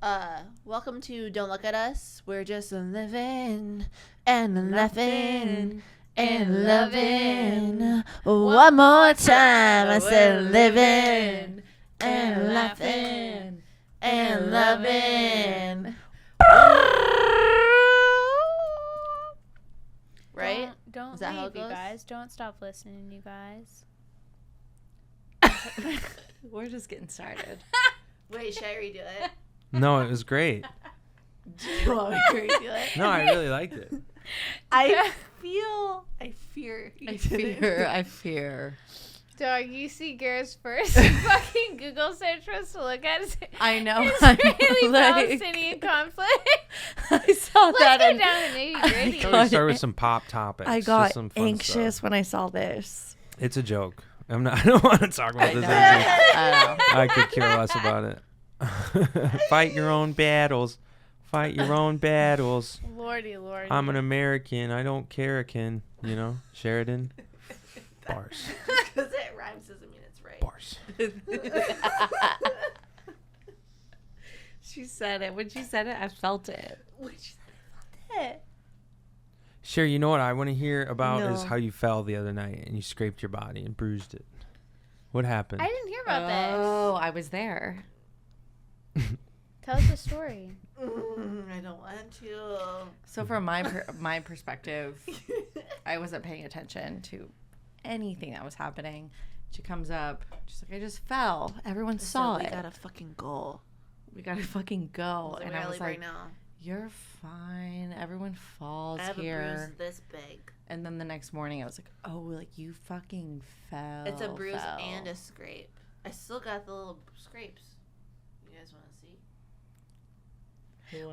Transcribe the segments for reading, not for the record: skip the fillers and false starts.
Welcome to Don't Look at Us. We're just living and laughing and loving. One more time, I said living and laughing and loving. Right? Don't Is that leave, how it you goes? guys. Don't stop listening, you guys. We're just getting started. Wait, should I redo it? No, it was great. Do you want me to redo it? No, I really liked it. I fear. Dog, you see Garrett's first fucking Google search for us to look at. I know. Israeli Like, Palestinian conflict. I saw Let's that. get down to nitty gritty. Can we start with some pop topics? I just got some fun anxious stuff. when I saw this. It's a joke. I don't want to talk about this. I could care less about it. Fight your own battles. Fight your own battles. Lordy. I'm an American. I don't care, Ken. You know, Sheridan. Bars. Because it rhymes doesn't mean it's right. Bars. She said it. When she said it, I felt it. When she said I felt it. Sure, you know what I want to hear about is No. how you fell the other night and you scraped your body and bruised it. What happened? I didn't hear about Oh, I was there. this. Tell us the story. I don't want to. So from my perspective, I wasn't paying attention to anything that was happening. She comes up. She's like, I just fell. Everyone saw We it. gotta fucking go. We gotta fucking go. So And we I gotta was leave like, right now. you're fine. Everyone falls I have a here. bruise this big. And then the next morning, I was like, oh, like you fucking fell. It's a bruise fell. and a scrape. I still got the little scrapes. You guys want to see?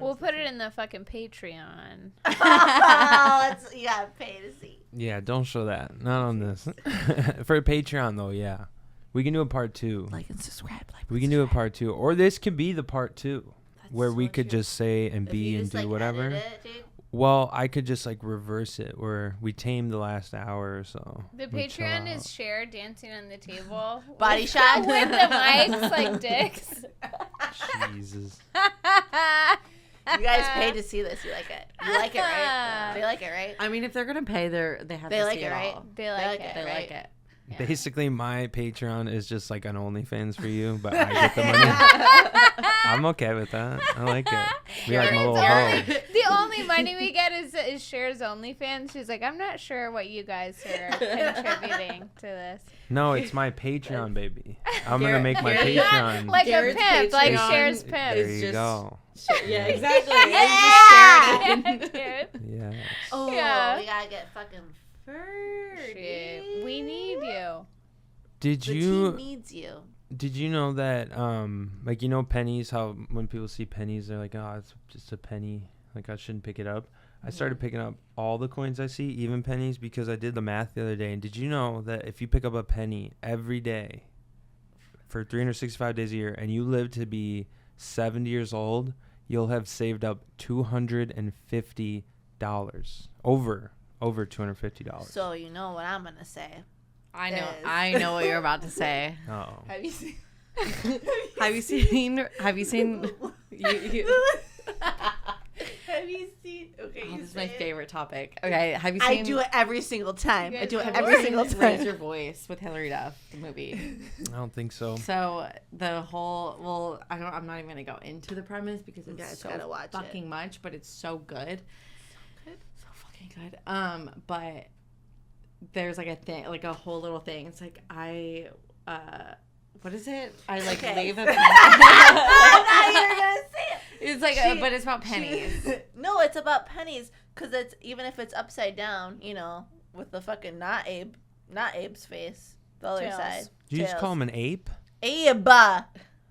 We'll put it in the fucking Patreon. You gotta pay to see. Yeah, don't show that. Not on this. For Patreon, though, yeah. We can do a part 2. Like and subscribe. We can do a part 2. Or this could be the part 2. That's Where we so could true. just say and If be you and just, do like, whatever. edit it, dude. Well, I could just like reverse it where we tame the last hour or so. The We chill Patreon out. is Cher dancing on the table. Body shot. With the mics like dicks. Jesus. You guys paid to see this. You like it. You like it, right? They like it, right? I mean, if they're gonna pay, they have They to like see it, it right? all. They like it, it. They right? like it. Yeah. Basically, my Patreon is just like an OnlyFans for you, but I get the money. I'm okay with that. I like it. We like my little hoe. The only money we get is Cher's OnlyFans. She's like, I'm not sure what you guys are contributing to this. No, it's my Patreon, baby. I'm gonna make my Garrett- Patreon. Like Garrett's a pimp, like Patreon Cher's There pimp. is you just- go. Yeah, exactly. Yeah. Dude. Yes. Oh, Yeah. we gotta get fucking furry. Shit. We need you. Did The you team needs you. Did you know that like, you know, pennies, how when people see pennies they're like, oh, it's just a penny, like I shouldn't pick it up. I started picking up all the coins I see, even pennies, because I did the math the other day. And did you know that if you pick up a penny every day for 365 days a year and you live to be 70 years old, you'll have saved up $250, over $250. So you know what I'm gonna say. I know. Is- I know what you're about to say. Oh. Have you seen? Have you seen? Have you seen? Have you seen? Okay, Oh, you this is my say it. favorite topic. Okay, have you seen? I do it every single time. You I guys do it have every seen single Raise time. Your Voice with Hilary Duff, the movie. I don't think so. So the whole, well, I'm not even gonna go into the premise because You guys it's gotta so watch fucking it. much, but it's so good. So fucking good. But there's like a thing, like a whole little thing. It's like what is it? I like Okay. leave a I penny. thought you were gonna say it. It's like, She- but it's about pennies. No, it's about pennies. Cause it's even if it's upside down, you know, with the fucking not Abe's face, the other Tails. side. Did you just Tails. call him an ape? Abe,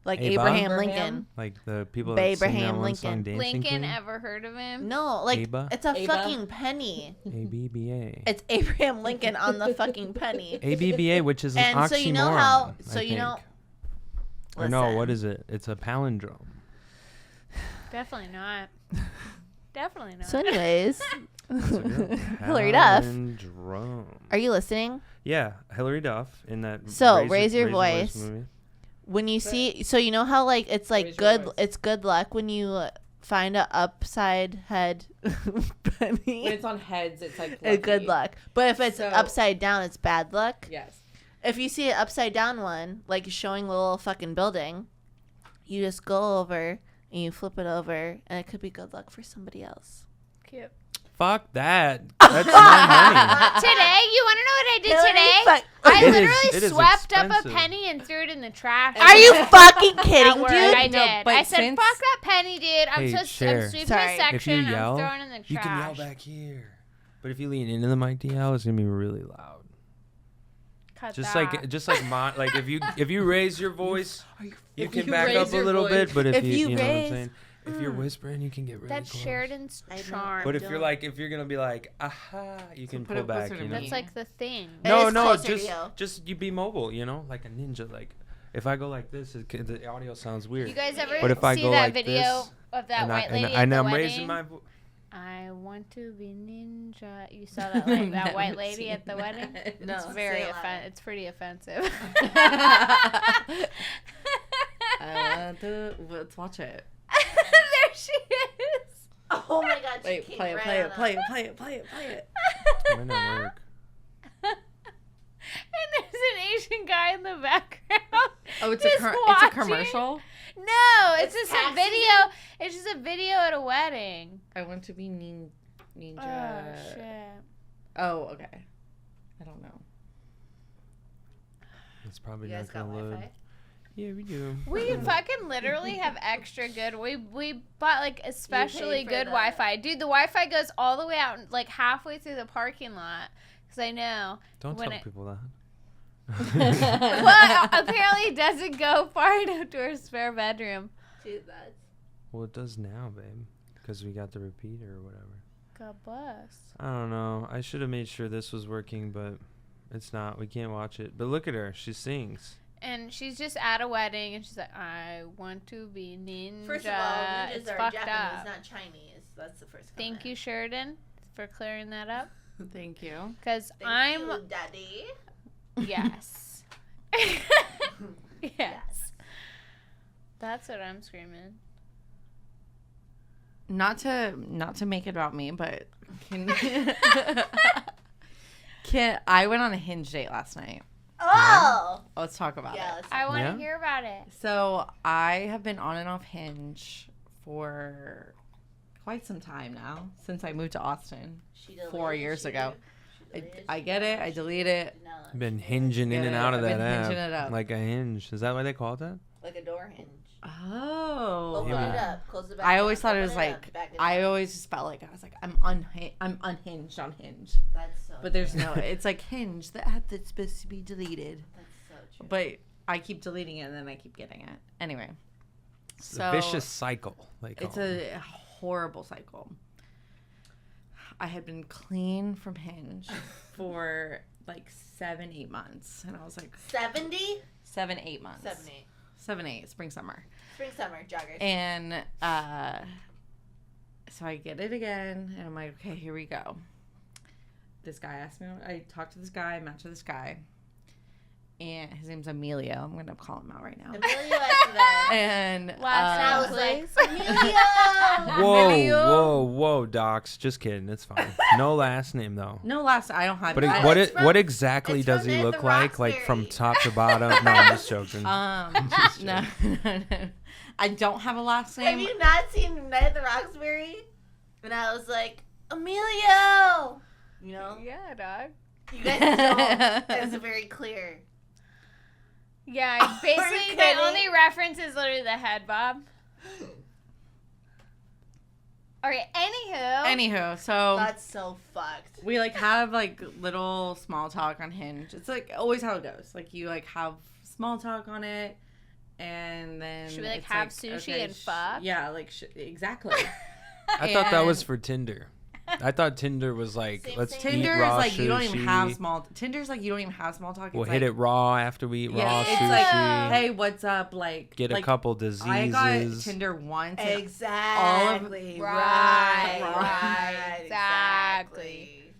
like Abe? Abraham Abraham? Lincoln. Like the people that sing Abraham that one Lincoln. song, Dancing Lincoln, Queen? ever heard of him? No, like Aba? it's a Aba? fucking penny. ABBA. It's Abraham Lincoln on the fucking penny. ABBA, which is an And oxymoron. so you know how- so I you know- think. Or no, Listen. what is it? It's a palindrome. Definitely not. Definitely not. So, anyways, That's a good Hilary Duff. Palindrome. are you listening? Yeah, Hilary Duff in that. So, Raise Your Voice. movie. when you see, so you know how like it's like Raise your good, voice. it's good luck when you find a upside head penny. When it's on heads, it's like Good luck. But if it's So- upside down, it's bad luck. Yes. If you see an upside down one, like showing a little fucking building, you just go over and you flip it over, and it could be good luck for somebody else. Cute. Fuck that. That's my money. Today, you want to know what I did Hillary, today? fuck- I It literally is swept up a expensive. penny and threw it in the trash. Are you fucking At kidding, work, dude? I No, did. but I said, since- "Fuck that penny, dude! I'm Hey, I'm Cher. sweeping Sorry. a If section. you I'm yell, throwing it in the trash." You can yell back here. But if you lean into the mic to yell, it's gonna be really loud. Cut Just that. like if you raise your voice, you if can you back raise up a your little voice- bit. But if you you know what I'm raise- saying, if you're whispering, you can get really That's close. Sheridan's I know. charm. But if you're gonna be like, aha, you can put pull it back. closer to You know? me. That's like the thing. It No, is no, closer to you. just you be mobile. You know, like a ninja. Like if I go like this, the audio sounds weird. You guys ever But if I see go that like video this, of that and white lady and at the I'm wedding? raising my voice. I want to be ninja. You saw that like, that white Never lady seen at the wedding? that. No, It's say very it louder. it's pretty offensive. Let's watch it. There she is. Oh my god! she Wait, came play it, right play on it, up. play it, play it, play it, play it. Might not work. And there's an Asian guy in the background. Oh, it's just it's a watching. commercial. No, it's It's just tax a video. It's just a video at a wedding. I want to be ninja. Oh shit. Oh, okay. I don't know. It's probably You guys not got gonna load. Wi-Fi? Yeah, we do. We fucking literally have extra good. We bought like especially for good the- Wi-Fi, dude. The Wi-Fi goes all the way out, like halfway through the parking lot. Cause I know. Don't when tell it- people that. Well, apparently it doesn't go far enough to our spare bedroom. Dude, that's Well, it does now, babe, because we got the repeater or whatever. God bless. I don't know. I should have made sure this was working, but it's not. We can't watch it. But look at her. She sings. And she's just at a wedding, and she's like, "I want to be ninja." first of all, ninjas it's are fucked Japanese, up. not Chinese. That's the first. Thank comment. you, Sheridan, for clearing that up. Thank you. Because Thank I'm you, Daddy. yes, yes. That's what I'm screaming. Not to make it about me, but can I went on a Hinge date last night. Oh. Let's talk about Yeah. it. Let's I want to Yeah? hear about it. So I have been on and off Hinge for quite some time now, since I moved to Austin. She deleted 4 years she ago. did. She deleted, I she get it. I did delete it. not. Been hinging in and Yeah, out of I've that been app. hinging it up. Like a hinge. Is that why they call it that? Like a door hinge. Oh. Open Yeah. it up. Close it back. I always down, thought it open was up, like back it I down. always just felt like I was like I'm unhinged on Hinge, That's so. but there's true. no. It's like Hinge, the app that's supposed to be deleted, That's so true. but I keep deleting it and then I keep getting it. Anyway, It's so a vicious cycle. They call it's it. a horrible cycle. I had been clean from Hinge for like 7-8 months, and I was like 70, 7-8 months, 70. 7-8 spring summer. Spring, summer, joggers. And so I get it again, and I'm like, okay, here we go. This guy asked me, I talked to this guy, I matched with this guy, and his name's Emilio. I'm going to call him out right now. Emilio Estevez. And And I Last was name, like, please. Emilio! Whoa, docs. Just kidding. It's fine. No last name though. no last, I don't have But I- what it's from- what exactly it's does from he Night look at the like? Like from Roxbury. top to bottom? No, I'm just joking. Just no, no. I don't have a last Have name. you not seen Night at the Roxbury? And I was like, Emilio! You know? Yeah, dog. You guys don't. It's very clear. Yeah, basically the kidding? only reference is literally the head bob. Okay, Anywho, so That's so fucked. we like have like little small talk on Hinge. It's like always how it goes. Like you like have small talk on it, and then Should we, like, it's have sushi and fuck? Yeah, like exactly. I thought that was and- for Tinder. I thought Tinder was like, Same let's thing. eat Tinder is raw like you don't even sushi. have small. Tinder's like you don't even have small talk. We'll It's hit like, it raw after we eat raw Yeah, it's sushi. like, hey, what's up? Like Get like, a couple diseases. I got Tinder once. and Exactly. Right, Right. exactly.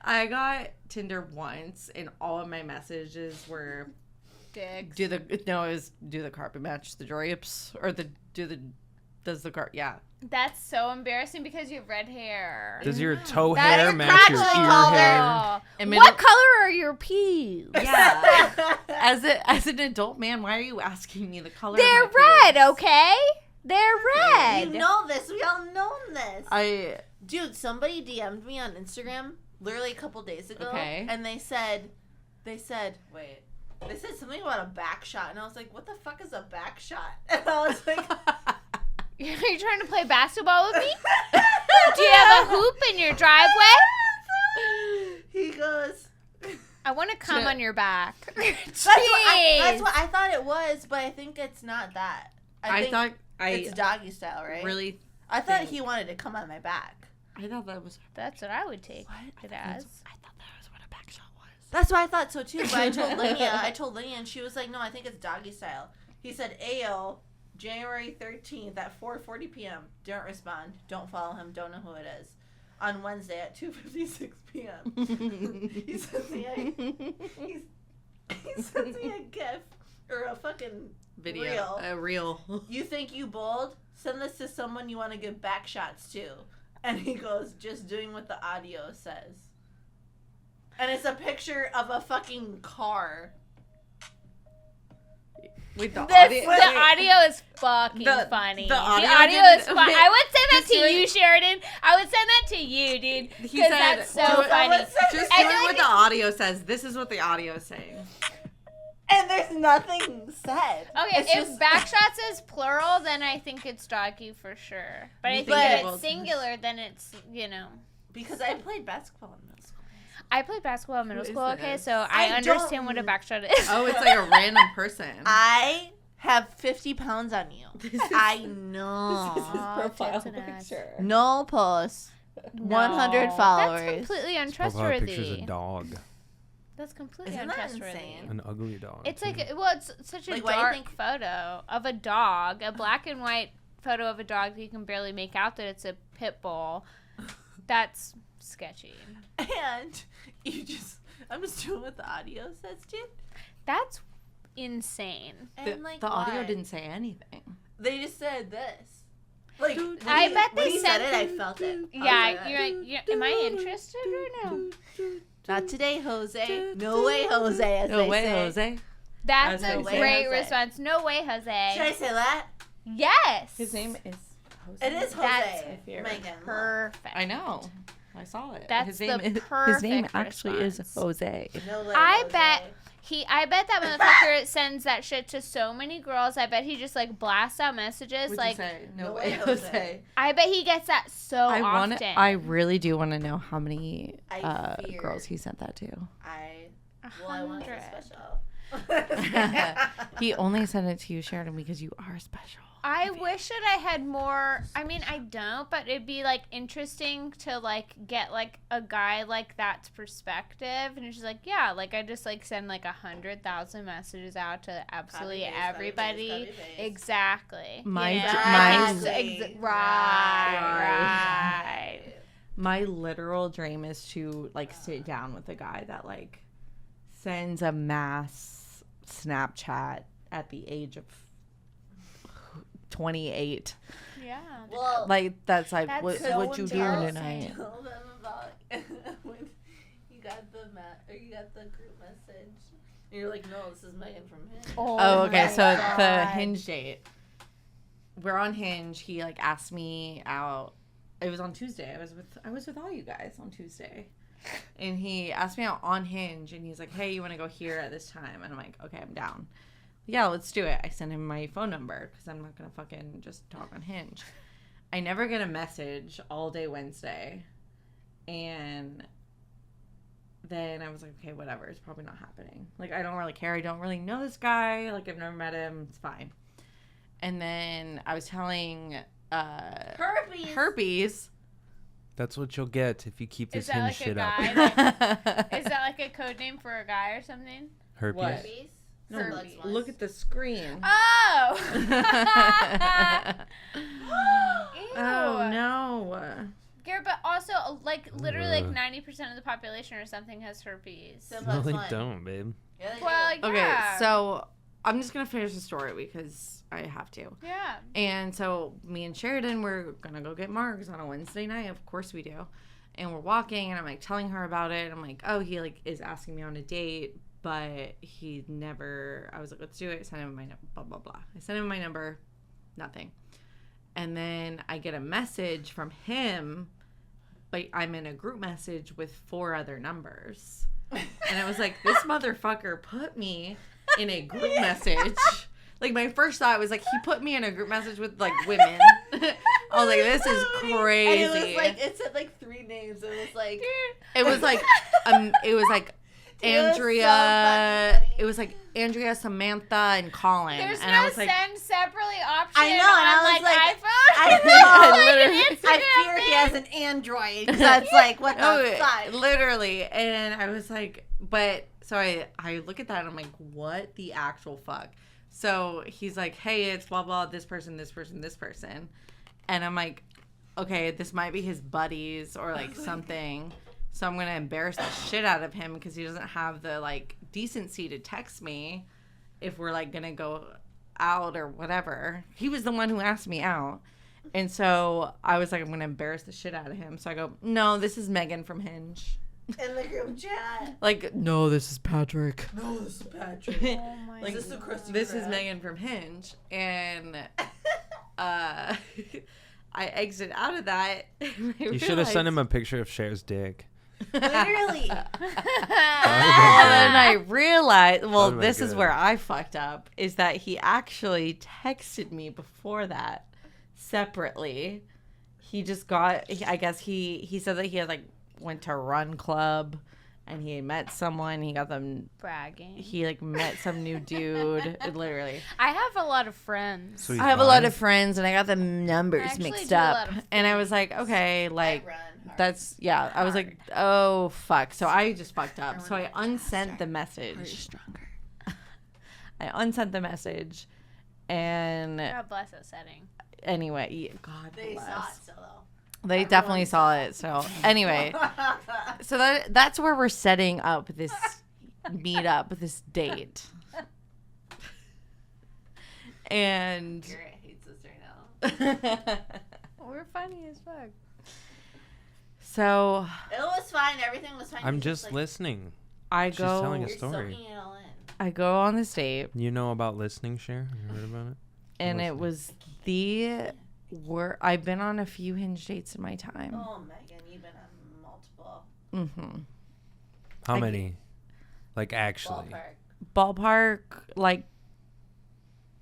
I got Tinder once, and all of my messages were Dicks. it was do the carpet match the drapes, or does the carpet, yeah. That's so embarrassing because you have red hair. Does your toe That's hair match your actually ear called hair? And What color are your pubes? Yeah. As an adult man, why are you asking me the color? They're of my red, pubes? okay? They're red. You know this. We all know this. Dude, Somebody DM'd me on Instagram literally a couple days ago. Okay. And they said something about a back shot. And I was like, what the fuck is a back shot? And I was like, Are you trying to play basketball with me? Do you have a hoop in your driveway? he goes, I want to come on your back. that's what I thought it was, but I think it's not that. I think it's doggy style, right? Really, I thought he wanted to come on my back. I thought that was. That's what I would take it as. I thought that was what a back shot was. That's what I thought so too. But I told Linnea, and she was like, no, I think it's doggy style. He said, Ayo, January 13th at 4:40 p.m. Don't respond. Don't follow him. Don't know who it is. On Wednesday at 2:56 p.m. he sends me a GIF or a fucking Video. A reel. You think you bold? Send this to someone you want to give back shots to. And he goes, just doing what the audio says. And it's a picture of a fucking car. Wait, the audio is fucking funny. The audio is fun. I would send that to you, Sheridan. I would send that to you, dude. He said, that's so funny. Just doing what the audio says. This is what the audio is saying. And there's nothing said. Okay, It's if just- backshots is plural, then I think it's doggy for sure. But I think if it's singular, then it's, Because I played basketball in middle school. I played basketball in middle Who is school, okay? this? So I I understand what a backshot is. Oh, it's like a random person. I have 50 pounds on you. I know. This is his profile tits and ass. picture. No posts. 100 followers. That's completely Profile picture's a untrustworthy. dog. That's completely Isn't that untrustworthy. insane? An ugly dog. It's too. like, well, it's such a Like, why do you dark think- photo of a dog, a black and white photo of a dog that you can barely make out that it's a pit bull. That's sketchy. And I'm just doing what the audio says, dude. That's insane. And The audio why? didn't say anything. They just said this. Like, I bet when they he said said it. I felt it. Yeah, you're like, am I interested or no? Not today, Jose. No way, Jose. As No they way, say. Jose. That's No a way, great Jose. response. No way, Jose. Should I say that? Yes. His name is Jose. It is Jose. That's Megan. perfect. I know. I saw it. That's his name the is, his perfect name actually response. is Jose. No way, I Jose. bet that motherfucker sends that shit to so many girls. I bet he just like blasts out messages. What'd like, you say? No No way, way, Jose. Jose. I bet he gets that so often. I really do want to know how many I fear- girls he sent that to. I want to be 100. special. He only sent it to you, Sheridan, because you are special. I wish that I had more. I mean, I don't, but it'd be like interesting to like get like a guy like that's perspective, and it's just like, yeah, like I just like send like 100,000 messages out to absolutely Copy paste, everybody. copy paste, copy paste. Exactly. My- You know? my- right. My literal dream is to like sit down with a guy that like sends a mass Snapchat at the age of 28. Yeah. Well, Like that's like That's what so you doing embarrassing. tonight? Tell them about when you got you got the group message. And you're like, no, this is Megan from Hinge. Oh, okay. my So the God. Hinge date. We're on Hinge. He like asked me out. It was on Tuesday. I was with all you guys on Tuesday. And he asked me out on Hinge and he's like, "Hey, you want to go here at this time?" And I'm like, "Okay, I'm down." Yeah, let's do it. I sent him my phone number because I'm not going to fucking just talk on Hinge. I never get a message all day Wednesday. And then I was like, okay, whatever. It's probably not happening. Like, I don't really care. I don't really know this guy. Like, I've never met him. It's fine. And then I was telling Herpes. That's what you'll get if you keep Is this that Hinge like a shit up. guy? That, is that like a code name for a guy or something? Herpes. What? Herpes? No, Herpes. look at the screen. Oh. Ew. Oh, no. Garrett, but also like literally like Ugh. 90% of the population or something has herpes. So No, that's they fine. don't, babe. Yeah, they Well, do. yeah. Okay, so I'm just gonna finish the story because I have to. Yeah. And so me and Sheridan were gonna go get margs on a Wednesday night. Of course we do. And we're walking, and I'm like telling her about it. I'm like, oh, he like is asking me on a date, but he never. I was like, let's do it. I sent him my blah blah blah. I sent him my number, nothing. And then I get a message from him, but I'm in a group message with 4 other numbers. And I was like, this motherfucker put me in a group message. Like, my first thought was, like, he put me in a group message with, like, women. I was like, this is crazy. And it was like, it said like 3 names. It was like, it was like, Andrea. so It was like Andrea, Samantha, and Colin. There's and no I was like, send separately option I know, and on I was like like, iPhone. I know. Like an Literally. Instagram I fear thing. he has an Android. 'Cause that's like, what the oh, fuck? literally. And I was like, but so I look at that and I'm like, what the actual fuck? So he's like, hey, it's blah blah, this person, this person, this person. And I'm like, okay, this might be his buddies or like something. So I'm gonna embarrass the shit out of him because he doesn't have the like decency to text me if we're like gonna go out or whatever. He was the one who asked me out. And so I was like, I'm gonna embarrass the shit out of him. So I go, no, this is Megan from Hinge. In the group chat. Like, no, this is Patrick. No, this is Patrick. Oh my Like, Is this a Christy this is Crab? Megan from Hinge. And I exit out of that. You should have sent him a picture of Cher's dick. Literally. And I realized, well, Oh my this is God. where I fucked up, is that he actually texted me before that separately. He just got, I guess he said that he had like went to run club and he had met someone. He got them, bragging. he like met some new dude. Literally. I have a lot of friends. So he's I have a lot bi? of friends and I got the I numbers actually mixed do a up. lot of And I was like, okay, like, I run hard. that's, yeah. I was like, oh, fuck. So I just fucked up. So I unsent the message. I unsent the message. And God bless that setting. anyway, yeah, God They bless. saw it still, though. They definitely saw it. So anyway, so that's where we're setting up this meetup, this date. And Garrett hates us right now. We're funny as fuck. so It was fine. Everything was fine. I'm He's just like, listening. I She's telling go, a You're story. soaking it all in. I go on this date, You know about listening, Cher? You heard about it? and it Listening. was the I've been on a few Hinge dates in my time. Oh, Megan, you've been on multiple. Mm-hmm. How I- many? Like, actually. Ballpark. Ballpark, like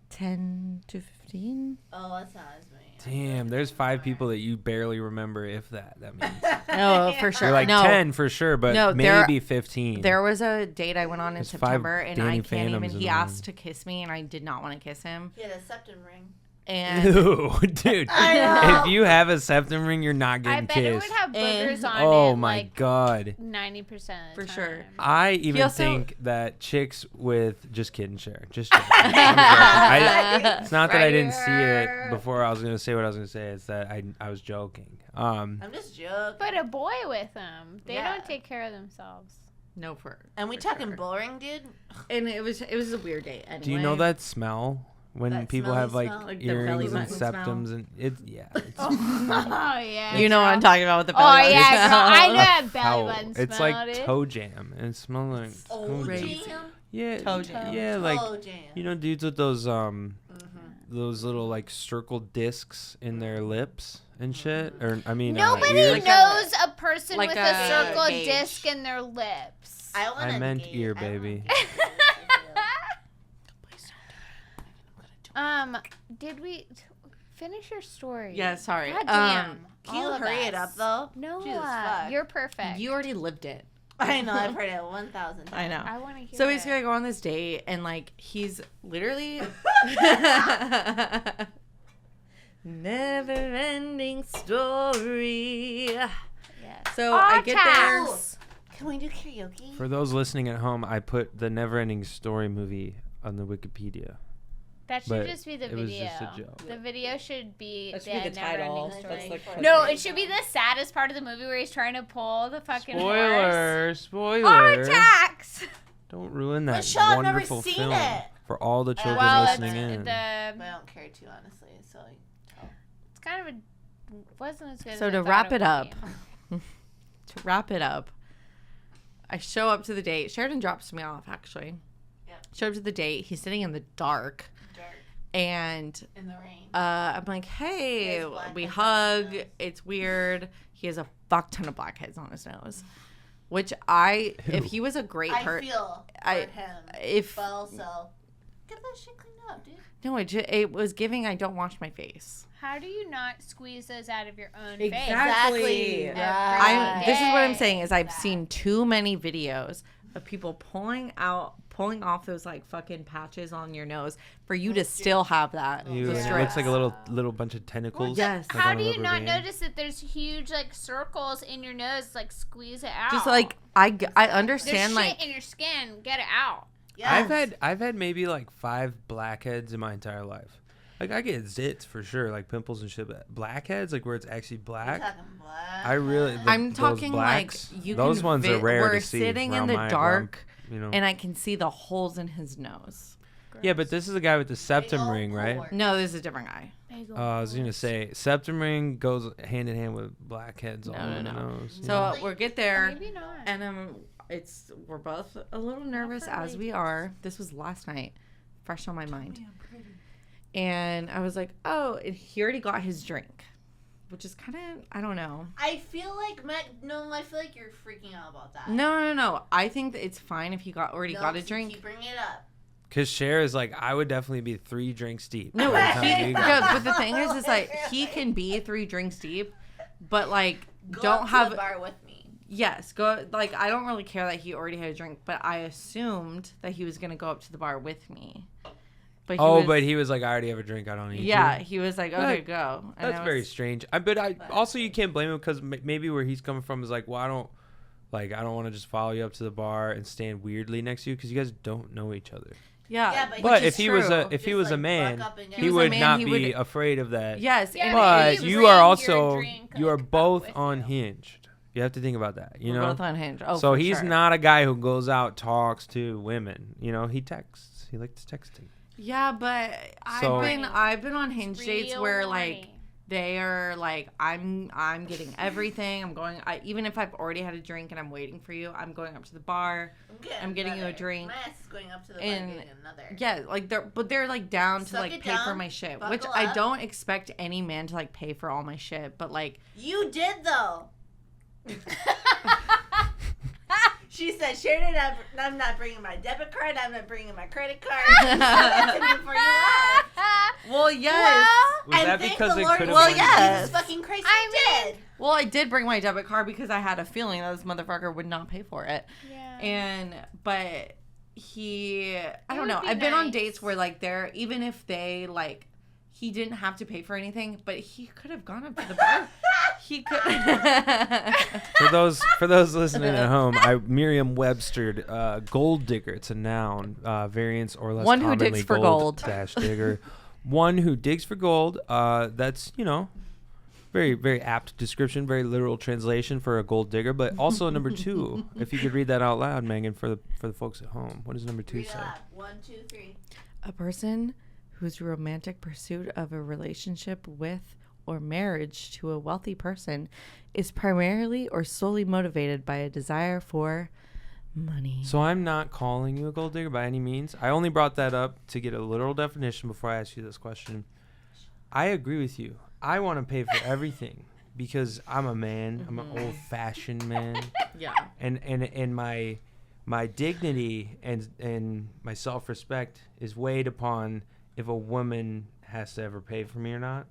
10 to 15. Oh, that's not as many. Damn, there's 5 people that you barely remember, if that. That means. No, for sure. You're like no, 10 for sure, but No, maybe 15. There was a date I went on in There's 5 September, and Danny I can't Phantoms even. in He the asked room. to kiss me, and I did not want to kiss him. He had a septum ring. And Ew, dude. I know. If you have a septum ring, you're not I getting bet it kissed. would have boogers And- on Oh it. my like god. 90% of the For time. sure. I even also- think that chicks with just kidding, Cher. Just joking. I'm joking. It's not that I didn't see it before I was gonna say what I was gonna say. It's that I was joking. I'm just joking. But a boy with them, they Yeah. don't take care of themselves. no, for and we for talking sure. bull-ring, dude? And it was a weird date. Anyway. Do you know that smell when That people smelly have like, smell? Like the belly earrings and button smell? septums and it? Yeah. It's Oh yeah. You know what I'm talking about with the Oh belly button yeah, girl. smell. I know that belly foul. button It's smell, like dude. toe jam and it smells like Oh, toe Crazy. jam? Yeah, Toe jam. yeah, like Oh, jam. you know, dudes with those Mm-hmm. those little like circle discs in their lips and shit. Or I mean, Nobody Like knows a person like with a a circle gauge. disc in their lips. I, want I a meant gauge. ear, I want a baby. gauge. Did we finish your story? Yeah, sorry. God damn. Can you all of hurry us. it up, though? No, Jesus, fuck. you're perfect. You already lived it. I know, I've heard it 1,000 times. I know. I want to hear So it. basically, I go on this date, and like he's literally never-ending story. Yes. So I get there. Tax. Can we do karaoke? For those listening at home, I put the Neverending Story movie on the Wikipedia That should But just be the it was video. just a joke. The video should be That should be the title. never-ending That's story. the No, it should be the saddest part of the movie where he's trying to pull the fucking horse. Spoiler. Artax! Don't ruin that Michelle, I've never wonderful seen film it. for all the children Well, listening in. I don't care to, honestly. So It's kind of wasn't as good So as to I wrap thought it would up, be. to wrap it up, I show up to the date. Sheridan drops me off, actually. Yep. Show up to the date. He's sitting in the dark. And in the rain. I'm like, hey, we hug. It's weird. He has a fuck ton of blackheads on his nose. Which if he was a great I person. feel for him. If But also, get that shit cleaned up, dude. No, it was giving I don't wash my face. How do you not squeeze those out of your own Exactly. face? Yeah. This is what I'm saying is I've seen too many videos of people pulling off those like fucking patches on your nose for you to still have that. Ew, the and it strips. looks like a little bunch of tentacles. Yes. like How on do a you rubber not band. notice that there's huge like circles in your nose? Like squeeze it out. Just like I there's understand shit like in your skin. Get it out. Yes. I've had maybe like 5 blackheads in my entire life. Like I get zits for sure, like pimples and shit, but blackheads, like where it's actually black. You're talking black. I really. I'm those talking blacks, like you those can ones are rare we're to see. sitting in around the my- dark you know. and I can see the holes in his nose. Yeah, but this is the guy with the septum old ring, right? cord. No, this is a different guy. I was gonna say septum ring goes hand in hand with blackheads all No, over no, the no. nose. So we'll get there. Maybe not. And we're both a little nervous as we are. This was last night, fresh on my mind. And I was like, oh, and he already got his drink, which is kind of, I don't know. I feel like I feel like you're freaking out about that. No. I think that it's fine if he already got a drink. Keep bringing it up. Because Cher is like, I would definitely be 3 drinks deep. No, by the time you got- yeah, but the thing is like he can be 3 drinks deep, but like Go don't up to have the bar with me. Yes, go like I don't really care that he already had a drink, but I assumed that he was gonna go up to the bar with me. But he was like, I already have a drink. I don't need yeah, you. he was like, okay, That- go. And That's I very was, strange. But also you can't blame him because maybe where he's coming from is like, well, I don't want to just follow you up to the bar and stand weirdly next to you because you guys don't know each other. yeah. But which if is he was true. a man, He he was a would man, not he be would- afraid of that. Yes, Yeah, and But he you bring are your also drink, you are like, up both with you. unhinged. You have to think about that. You we're know. both unhinged. Oh, So for he's sure. not a guy who goes out talks to women. You know, he texts. He likes texting. Yeah, but So- I've been on hinge dates Real where horny. like they are like I'm getting everything. I'm going even if I've already had a drink and I'm waiting for you, I'm going up to the bar. I'm getting you a drink. My ass is going up to the And- bar getting another. Yeah, like they're like down to Suck like it pay for down, my shit, buckle which I up. don't expect any man to like pay for all my shit, but like You did though. She said, Sheridan, I'm not bringing my debit card. I'm not bringing my credit card. You said that to me before you left. well, yes. Was And that thank because the it Lord could have Well, been? yes. Jesus fucking Christ, I you did. Well, I did bring my debit card because I had a feeling that this motherfucker would not pay for it. Yeah. But I don't would know. be I've been on nice. dates where like even if they like he didn't have to pay for anything, but he could have gone up to the bar. He could. For those listening at home, Merriam-Webster, gold digger. It's a noun, variance or less One who commonly digs for gold. dash digger. One who digs for gold. That's very very apt description, very literal translation for a gold digger. But also number 2, if you could read that out loud, Megan, for the folks at home. What does number 2 say? 1, 2, 3. A person whose romantic pursuit of a relationship with or marriage to a wealthy person is primarily or solely motivated by a desire for money. So I'm not calling you a gold digger by any means. I only brought that up to get a literal definition before I ask you this question. I agree with you. I want to pay for everything because I'm a man. I'm an old-fashioned man. Yeah. And my dignity and my self-respect is weighed upon if a woman has to ever pay for me or not.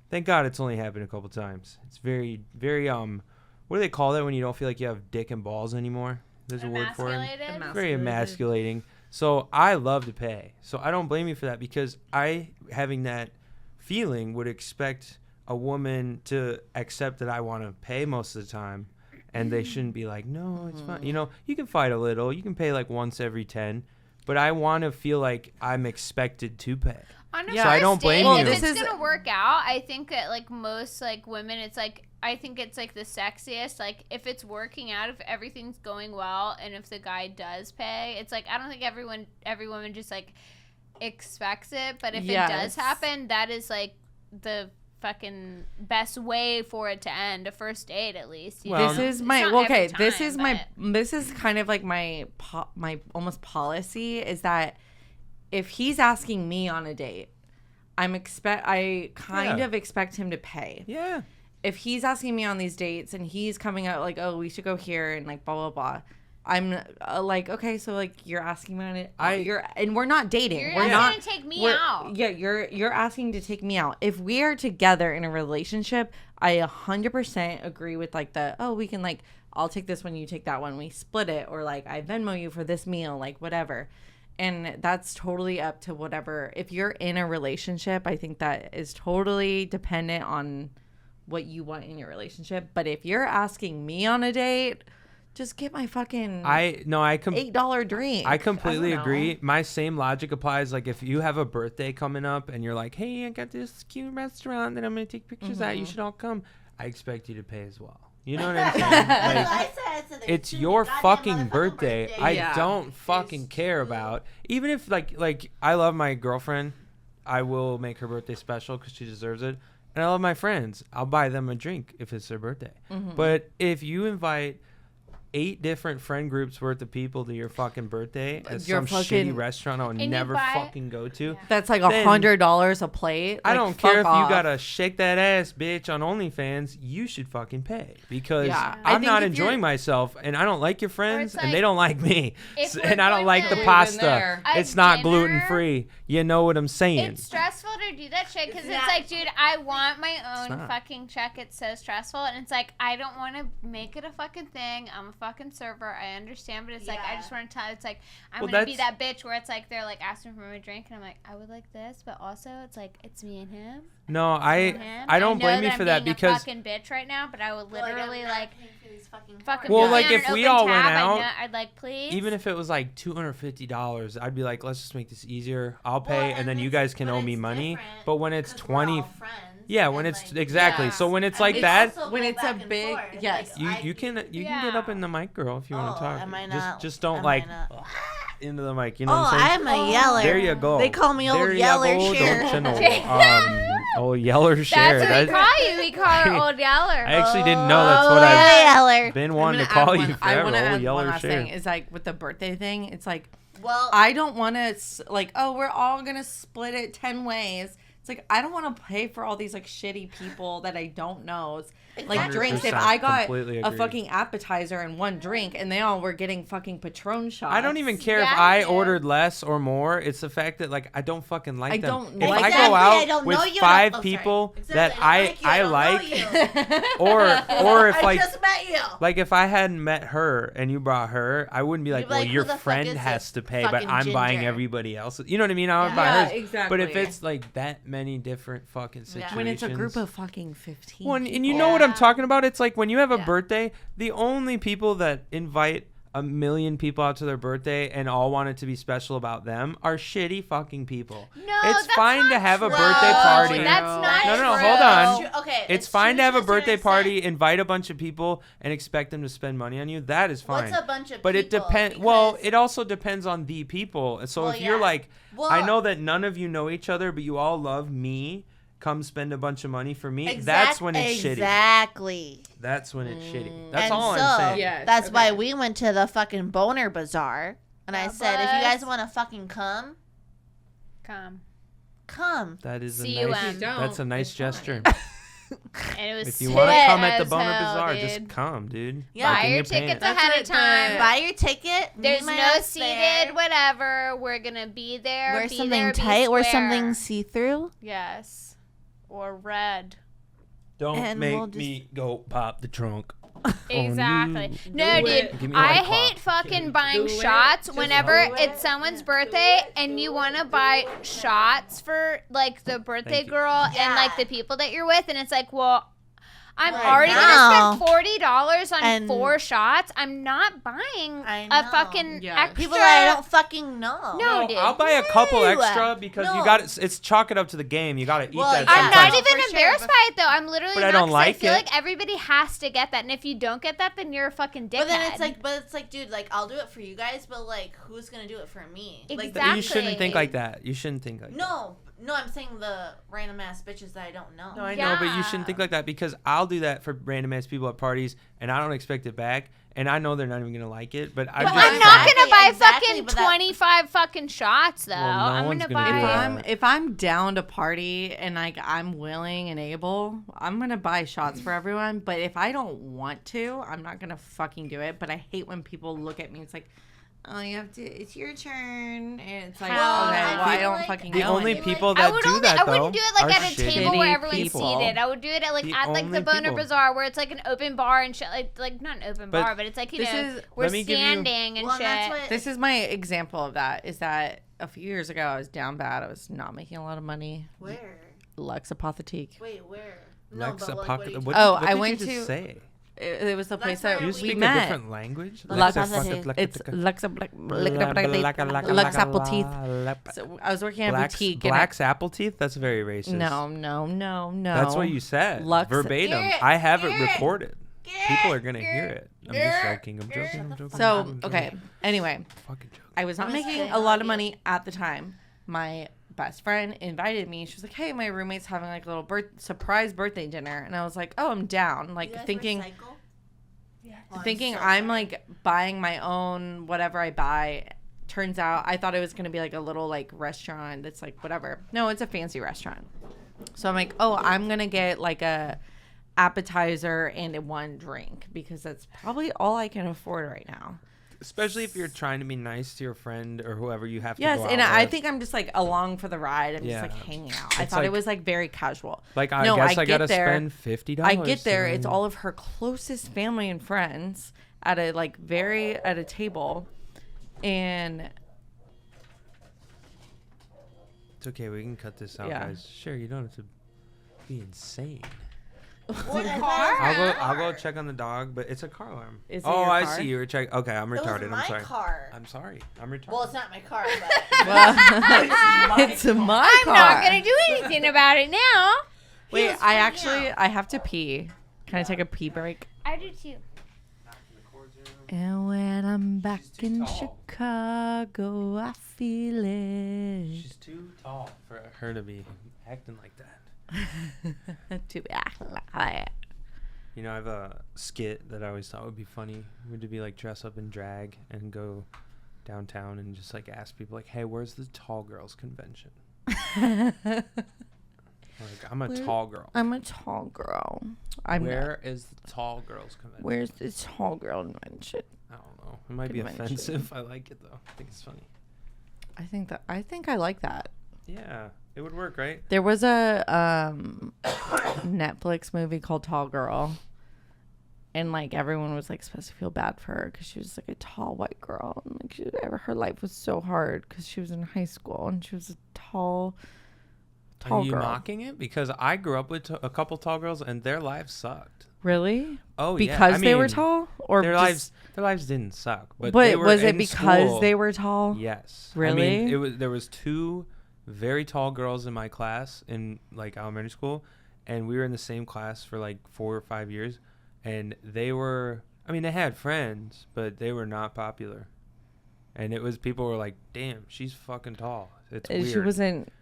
Thank God it's only happened a couple times. It's very, very, what do they call that when you don't feel like you have dick and balls anymore? There's a word for it. Emasculated? Very emasculating. So I love to pay. So I don't blame you for that because having that feeling, would expect a woman to accept that I want to pay most of the time. And they shouldn't be like, no, it's fine. You know, you can fight a little. You can pay like once every 10. but I want to feel like I'm expected to pay. On a Yeah. So I first don't blame date, you. if This it's is- gonna work out, I think that like most like women, it's like I think it's like the sexiest. Like if it's working out, if everything's going well, and if the guy does pay, it's like I don't think every woman just like expects it, but if it does Yes. happen, that is like the fucking best way for it to end a first date, at least. You Well, know? This is It's my not okay. every This time, is but- this is kind of like my almost policy is that if he's asking me on a date, I kind Yeah. of expect him to pay. Yeah. If he's asking me on these dates and he's coming out like, oh, we should go here and like blah blah blah. I'm like, okay, so like you're asking me on it. And we're not dating. You're we're asking not to take me we're- out. Yeah, you're asking to take me out. If we are together in a relationship, I 100% agree with like we can like I'll take this one, you take that one, we split it, or like I Venmo you for this meal, like whatever. And that's totally up to whatever. If you're in a relationship, I think that is totally dependent on what you want in your relationship. But if you're asking me on a date, just get my fucking $8 drink. I completely don't know. agree. My same logic applies. Like if you have a birthday coming up and you're like, hey, I got this cute restaurant that I'm going to take pictures at. You should all come. I expect you to pay as well. You know what I'm saying? Like, it's your fucking birthday. I don't fucking care about. Even if like I love my girlfriend, I will make her birthday special because she deserves it. And I love my friends. I'll buy them a drink if it's their birthday. But if you invite 8 different friend groups worth of people to your fucking birthday at Your some fucking- shitty restaurant I'll you never buy- fucking go to. That's like Then- $100 a plate. I Like, don't fuck care if off. you gotta shake that ass, bitch, on OnlyFans. You should fucking pay because Yeah. I I'm think not if you're- enjoying myself, and I don't like your friends, it's and they like, don't like me, if we're and I don't going like to- the We're even pasta. there. A It's not dinner- gluten free. You know what I'm saying? It's stressful to do that shit because It's it's not. like, dude, I want my own not. fucking check. It's so stressful, and it's like I don't want to make it a fucking thing. I'm a fucking server. I understand, but it's like I Yeah. just want to tell. It's like I'm Well, gonna be that bitch where it's like they're like asking for my drink, and I'm like I would like this, but also it's like it's me and him. No, Him. I don't know blame you I'm for that being because a fucking bitch right now, but I would literally like fucking. Well, put like, me on if an we open all went tab, out, I'd like please. even if it was like $250, I'd be like, let's just make this easier. I'll pay, and then you guys can owe me money. But when it's 20, yeah, when it's exactly. Yeah. So when it's And like we that, also when go it's back a and big- forth. yes. you can get up in the mic, girl, if you want to talk. am I not? Just don't Am like I not? into the mic. You know Oh, what I'm saying? I'm a yeller. There you go. They call me old There you yeller go, Cher. don't you know? Old yeller share. That's what we call you. We call her old yeller. I actually didn't know that's what yeller. I've been I'm wanting to gonna add call one- you I forever. want to Old add one yeller last share. thing. Is like with the birthday thing. It's like Well, I don't want to like. Oh, we're all gonna split it 10 ways. It's like I don't want to pay for all these like shitty people that I don't know. It's like 100%, drinks. If I got completely a agree. fucking appetizer and one drink, and they all were getting fucking Patron shots. I don't even care if Yeah, I dude. ordered less or more. It's the fact that like I don't fucking like I them. don't if like I them. go I out don't with know you, 5 sorry. people Exactly, that I don't like, know you. or if I like just met you. like if I hadn't met her and you brought her, I wouldn't be like, You'd be well, like, your who the fuck friend is has this to pay, but fucking I'm buying ginger? everybody else. You know what I mean? I would buy Yeah, hers. exactly. But if it's like that many different fucking situations, Yeah. when it's a group of fucking 15. Well, and you people. know what I'm Yeah. talking about? It's like when you have a Yeah. birthday, the only people that invite a million people out to their birthday and all want it to be special about them are shitty fucking people. No, It's that's fine not to have a true. birthday party. That's not No, true. hold on. Okay, It's fine to have a true to birthday certain party, extent. invite a bunch of people, and expect them to spend money on you. That is fine. What's a bunch of But it people? depends. Well, Because- it also depends on the people. So Well, if you're yeah. like, Well- I know that none of you know each other, but you all love me. Come spend a bunch of money for me. That's when it's shitty. Exactly. That's when it's shitty. That's And all so, I'm saying. Yes, that's why okay. we went to the fucking boner bazaar. And I Yeah, said, if you guys bus. want to fucking come, Come. come. That is a C-U-M. nice. If you don't, That's a nice it's fine. gesture. And it was If you sick want to come at the as Boner hell, Bazaar, dude. just come, dude. Yeah. Like Buy in your your tickets pants. ahead of time. Buy your ticket. There's meet my no ass seated, there. whatever. We're gonna be there. Wear be something there, be tight. Wear square. something see-through. Yes. Or red. Don't And make we'll just- me go pop the trunk. Exactly. no. No, Do dude. it. Give me I one hate pop. fucking buying Do it. shots Just whenever do it. it's someone's birthday and you want to buy shots for like the birthday Thank you. girl and like Yeah. the people that you're with, and it's like, well, I'm Right already now. gonna spend $40 on And- 4 shots. I'm not buying I a know. fucking Yeah. extra. People that I don't fucking know. No, dude. I'll buy a couple No. extra because you No. got it. It's chalk it up to the game. You got to eat Well, that. yeah. I'm sometimes. not even for sure, embarrassed but- by it though. I'm literally But not. I don't 'Cause like I feel it. like everybody has to get that, and if you don't get that, then you're a fucking dickhead. But then it's like, dude, like I'll do it for you guys, but like, who's gonna do it for me? Like, Exactly. You shouldn't think like that. You shouldn't think like that. No, I'm saying the random ass bitches that I don't know. No, I know, but you shouldn't Yeah. think like that because I'll do that for random ass people at parties, and I don't expect it back, and I know they're not even gonna like it. But But just I'm not gonna buy Exactly, fucking but that- 25 fucking shots though. Well, no I'm one's gonna gonna buy. do that. If I'm down to party and like I'm willing and able, I'm gonna buy shots for everyone. But if I don't want to, I'm not gonna fucking do it. But I hate when people look at me. It's like, oh, you have to. It's your turn, and it's like, Well, okay, I well, I feel don't like- fucking The know. only any. people I that would do only. that I though wouldn't do it like are at a table where shitty everyone's people. seated. I would do it at like The at like the only Boner people. Bazaar where it's like an open bar and shit. Like not an open But bar, but it's like you this know is- we're let me give you- standing and Well, shit. that's what. This is my example of that. Is that a few years ago I was down bad. I was not making a lot of money. Where? Lux Apothetique. Wait, where? Lex but, like, Apoc- what what, Oh, what I did you went just to- say? It was the place that where You we speak a met. different language. Lux, Apothetique. it's Lux Apple Teeth. So I was working at a boutique. and Black's apple teeth. That's very racist. No. That's what you said. Lux- Verbatim. Garrett, I have it Garrett, recorded. Garrett, People are gonna hear Garrett, it. I'm just Garrett, joking. I'm Garrett, joking. I'm shut the joking. So I'm joking. okay. Anyway, Fucking joking. I was not I'm making saying a lot I of do. money at the time. My best friend invited me. She was like, "Hey, my roommate's having like a little surprise birthday dinner," and I was like, "Oh, I'm down." You Like guys thinking, recycle? Oh, I'm thinking so I'm sorry. like buying my own whatever I buy. Turns out I thought it was gonna be like a little like restaurant that's like whatever. No, it's a fancy restaurant. So I'm like, oh, I'm gonna get like a appetizer and one drink because that's probably all I can afford right now. Especially if you're trying to be nice to your friend or whoever you have to Yes, go and out I with. think I'm just like along for the ride. I'm Yeah. just like hanging out. I It's thought it like- was like very casual. Like, I No, guess I I gotta get there- spend $50. I get there, it's and- all of her closest family and friends at a like very at a table, and It's okay. We can cut this out, Yeah. guys. Sure, you don't have to be insane. What? I'll go check on the dog, but it's a car alarm. Is it oh, your I car? see. You were checking. Okay, I'm It was retarded. my I'm sorry. car. I'm sorry. I'm retarded. Well, it's not my car, but well, it's my I'm car. not gonna do anything about it now. Wait, was I freaking actually out. I have to pee. Can I take a pee break? I do too. And when I'm back too in tall. Chicago, I feel it. She's too tall for her to be acting like that. To act like that. You know, I have a skit that I always thought would be funny. Would be like dress up in drag and go downtown and just like ask people like, "Hey, where's the tall girls convention?" Like, I'm a Where- tall girl. I'm a tall girl. I'm Where is the tall girls convention? Where's the tall girl invention? I don't know. It might be Convention. offensive. I like it though. I think it's funny. I think I like that. Yeah, it would work, right? There was a Netflix movie called Tall Girl, and like everyone was like supposed to feel bad for her because she was like a tall white girl, and like her life was so hard because she was in high school and she was a tall Are you girl. mocking it? Because I grew up with a couple tall girls and their lives sucked. Really? Oh, Because yeah. I they were mean, tall, or their just, lives didn't suck, but But they were was it in because school. they were tall? Yes. I Really? mean, there was two very tall girls in my class in like elementary school, and we were in the same class for like 4 or 5 years, and they had friends, but they were not popular. And it was people were like, "Damn, she's fucking tall." It's weird.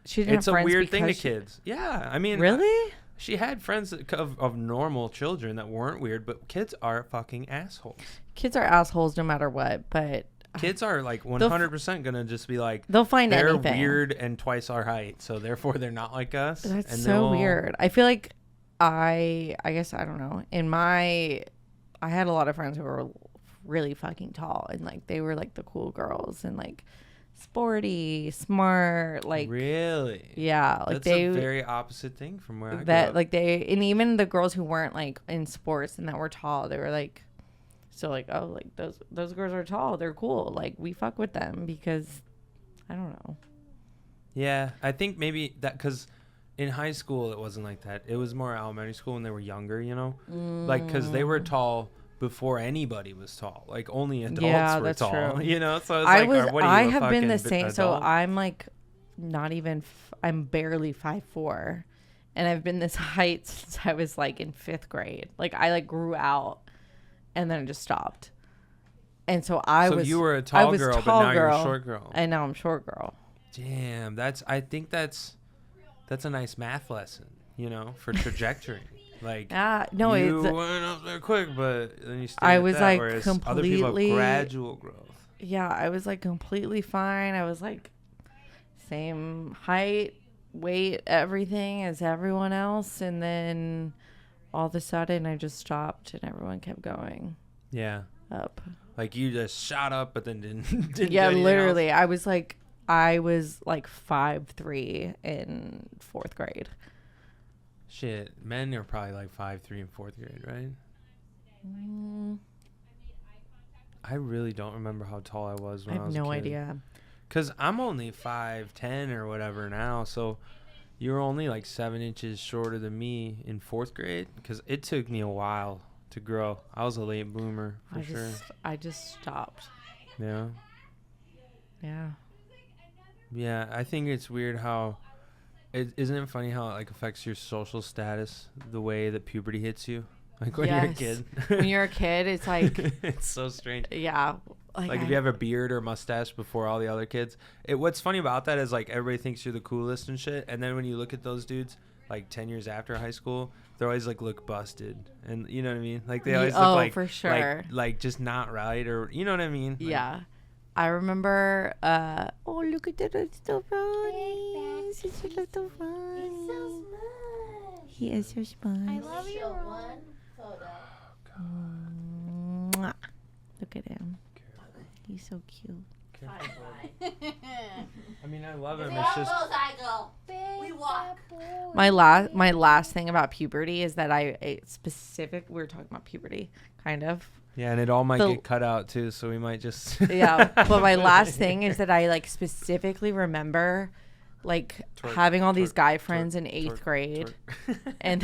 She didn't It's have a friends weird thing to because she- kids. Yeah, I mean, Really? she had friends of normal children that weren't weird, but kids are fucking assholes. Kids are assholes no matter what, but Kids are like 100% gonna just be like, they'll find they're anything. weird and twice our height, so therefore they're not like us. That's and so they'll- weird. I feel like I guess I don't know. I had a lot of friends who were really fucking tall, and like they were like the cool girls and like sporty, smart, like Really? yeah, like That's they a very opposite thing from where I grew that up. like they, and even the girls who weren't like in sports and that were tall, they were like still like, oh, like those girls are tall, they're cool, like we fuck with them because I don't know. Yeah, I think maybe that because in high school it wasn't like that. It was more elementary school when they were younger, you know, like because they were tall before anybody was tall. Like only adults were that's tall, true. you know. So it's like, what are you, I a have been the fucking same. So adult? I'm like not even. I'm barely 5'4", and I've been this height since I was like in 5th grade. Like I like grew out, and then it just stopped. And so So you were a tall girl, but now you're a short girl. And now I'm short girl. Damn, I think that's a nice math lesson, you know, for trajectory. Like, no, you it's went up there quick, but then you stayed I at was that, like whereas completely other people have gradual growth. Yeah, I was like completely fine. I was like same height, weight, everything as everyone else, and then all of a sudden I just stopped and everyone kept going. Yeah. Up. Like you just shot up, but then didn't Yeah, do literally. else. I was like 5'3" in 4th grade. Shit, men are probably like 5'3" in 4th grade, right? I really don't remember how tall I was when I was a kid. I have no idea. Because I'm only 5'10" or whatever now, so you're only like 7 inches shorter than me in 4th grade. Because it took me a while to grow. I was a late bloomer for sure. I just stopped. Yeah. Yeah. Yeah, I think it's weird how isn't it funny how it like affects your social status the way that puberty hits you, like when you're a kid. When you're a kid, it's like it's so strange. Yeah. Like if you have a beard or mustache before all the other kids, what's funny about that is like everybody thinks you're the coolest and shit, and then when you look at those dudes like 10 years after high school, they always like look busted, and you know what I mean, like they always look like for sure, like just not right, or you know what I mean. Like, yeah. I remember oh, look at that, it's so funny. He's so funny. He's so smart. He is so smart. I love you. One photo. Mwah. Look at him. He's so cute. I mean, I love him. It's It's just I go. We walk. My last thing about puberty is that we were talking about puberty, kind of. yeah, and it all might get cut out too, so we might just Yeah, but my last thing is that I like specifically remember like having all these guy friends in 8th grade and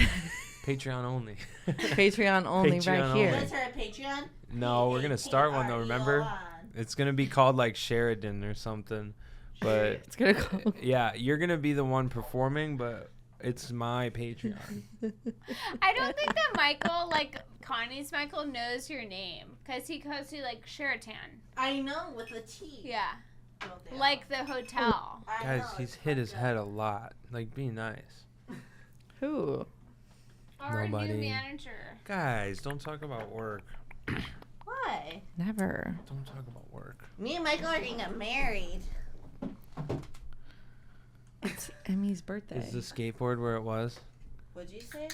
Patreon only. Patreon only Patreon right here. only. Is there a Patreon? No, we're gonna start one though. Remember, it's gonna be called like Sheridan or something. But It's gonna go. yeah, you're gonna be the one performing, but it's my Patreon. I don't think that Michael, like Connie's Michael, knows your name because he goes to like Sheraton. I know with a T. Yeah, Don't they like the hotel. I Guys, know, he's it's hit his fucked head up. a lot. Like, be nice. Who? Our Nobody. new manager. Guys, don't talk about work. Why? Never. Don't talk about work. Me and Michael are gonna get married. It's Emmy's birthday. Is the skateboard where it was? What'd you say?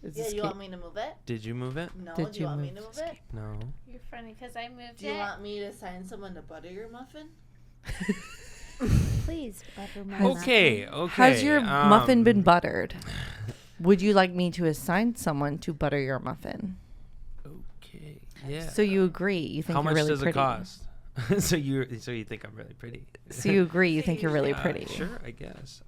Is Yeah, the you want me to move it? Did you move it? No. Did do you you want me move to move the it? No. You're funny because I moved Do you it. want me to sign someone to butter your muffin? Please butter my Okay, okay. Has your muffin been buttered? Would you like me to assign someone to butter your muffin? Okay. Yeah. So you agree? You think How you're much really does pretty? it cost? so you think I'm really pretty? So you agree? You think you're really pretty? Sure, I guess.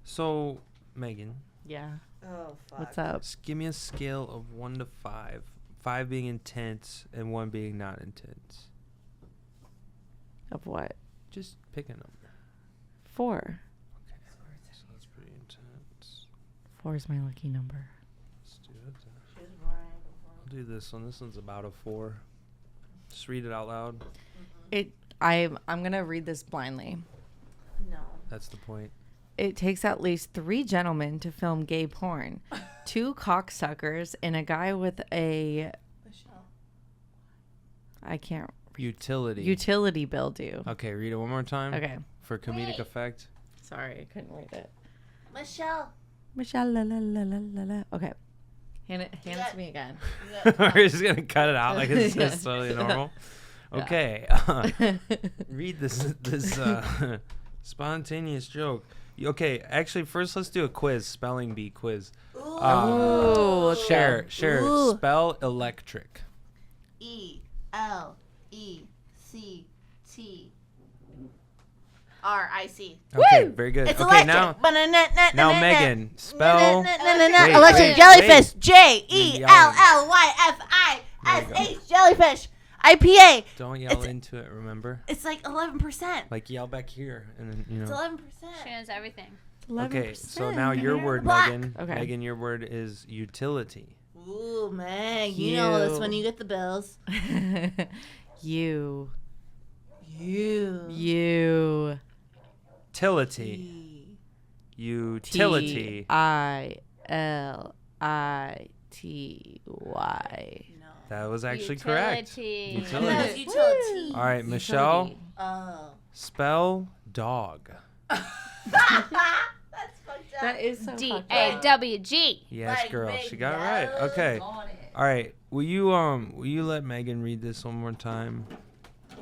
So Megan, Yeah. Oh, fuck. What's up? just give me a scale of 1 to 5. 5 being intense and 1 being not intense. Of what? Just pick a number. 4. Okay. So that's pretty intense. 4 is my lucky number. Let's do it. She was born before. I'll do this one. This one's about a 4. Just read it out loud. I'm gonna read this blindly. No. That's the point. It takes at least 3 gentlemen to film gay porn, 2 cocksuckers, and a guy with a Michelle. I can't Utility bill due. Okay, read it one more time. Okay. For comedic effect. Sorry, I couldn't read it. Michelle. Michelle, la la la la la la. Okay. Hand it to me again. We're just gonna cut it out like it's Yeah. just totally normal. Yeah. Okay. Read this spontaneous joke. Okay, actually, first let's do a quiz, spelling bee quiz. Ooh. Share. Ooh. Spell electric. E-L-E-C-T. R-I-C. Okay, Woo! very good. It's Okay, electric. now Megan, spell. Wait, Electric wait, jellyfish. wait. Jellyfish. Jellyfish. IPA. Don't yell into it. Remember, It's like 11%. like yell back here, and then It's 11%. She knows everything. 11%. Okay, so now your word, Black. Megan. Okay. Megan, your word is utility. Ooh, Meg, you know this when you get the bills. You. You. Utility. Utility. T-I-L-I-T-Y. No. That was actually correct. Utility. That was Utility. utility. All right, Michelle, Utility. Oh. spell dog. That's fucked up. That is so fucked up. D-A-W-G. Yes, Like girl, big she got it right. nose Okay. on it. All right. Will you let Megan read this one more time?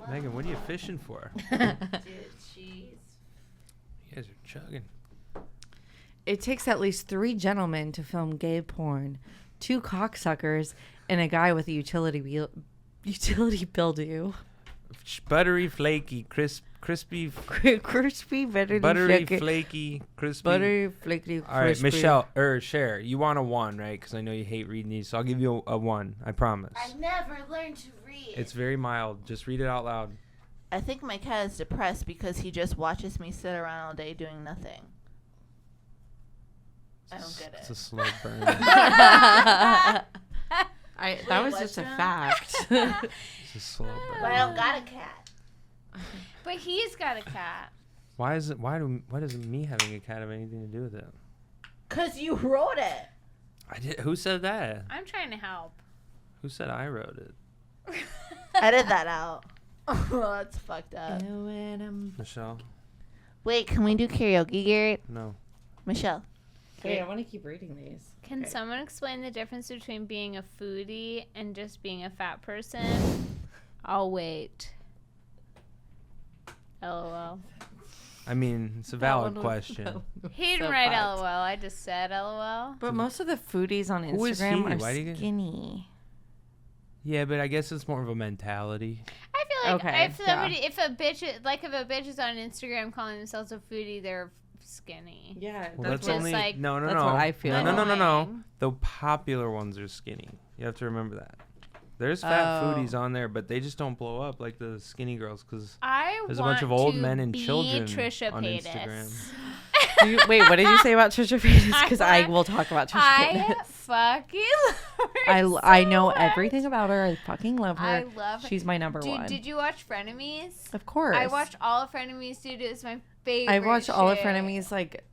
Megan, what are you fishing for? Dude, jeez. You guys are chugging. It takes at least 3 gentlemen to film gay porn, 2 cocksuckers, and a guy with a utility bildew. Buttery, flaky, crispy, Crispy, better than buttery, flaky. flaky, crispy. Buttery, flaky, All right, crispy. Michelle, Cher, you want a 1, right? Because I know you hate reading these, so I'll give you a 1. I promise. I never learned to read. It's very mild. Just read it out loud. I think my cat is depressed because he just watches me sit around all day doing nothing. I don't get It's it. a slow burn. That was what's just a wrong? fact. It's a slow But I burn. don't got a cat. But he's got a cat. Why does me having a cat have anything to do with it? Cause you wrote it. I did. Who said that? I'm trying to help. Who said I wrote it? Edit that out. Oh, that's fucked up. Michelle? Wait, can we do karaoke, Garrett? No. Michelle. Wait, I want to keep reading these. Can someone explain the difference between being a foodie and just being a fat person? I'll wait. LOL. I mean, it's a valid question. He didn't So write fucked. LOL. I just said LOL. But most of the foodies on Who is he? Instagram Why are do you- skinny. Yeah, but I guess it's more of a mentality. I feel like Okay, if somebody, if a bitch is on Instagram calling themselves a foodie, they're skinny. Yeah, Well, that's Just only like- no. That's what I feel. No. Annoying. The popular ones are skinny. You have to remember that. There's fat Oh. foodies on there, but they just don't blow up like the skinny girls because I there's a want bunch of old to men and be children Trisha on Paytas. Instagram. Wait, what did you say about Trisha Paytas? I Because I want- will talk about Trisha I Paytas. fucking love her I so know much. everything about her. I fucking love her. I love her. She's my number Dude, one. did you watch Frenemies? Of course. I watched all of Frenemies, dude. It was my favorite. I've watched all of shit. Frenemies like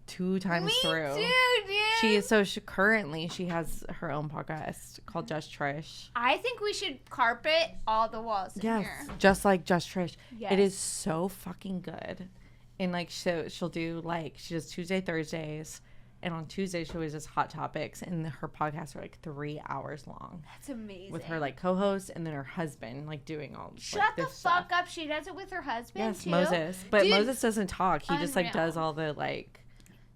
2 times Me through. too, dude. Currently she has her own podcast called Just Trish. I think we should carpet all the walls in Yes, here. just like Just Trish. Yes. It is so fucking good. And like she'll do like she does Tuesday, Thursdays, and on Tuesday she always does Hot Topics, and her podcasts are like 3 hours long That's amazing. with her like co-host and then her husband like doing all Shut like, the this stuff. fuck up. She does it with her husband Yes, too. Moses. But Dude, Moses doesn't talk. He just like does unreal. all the like.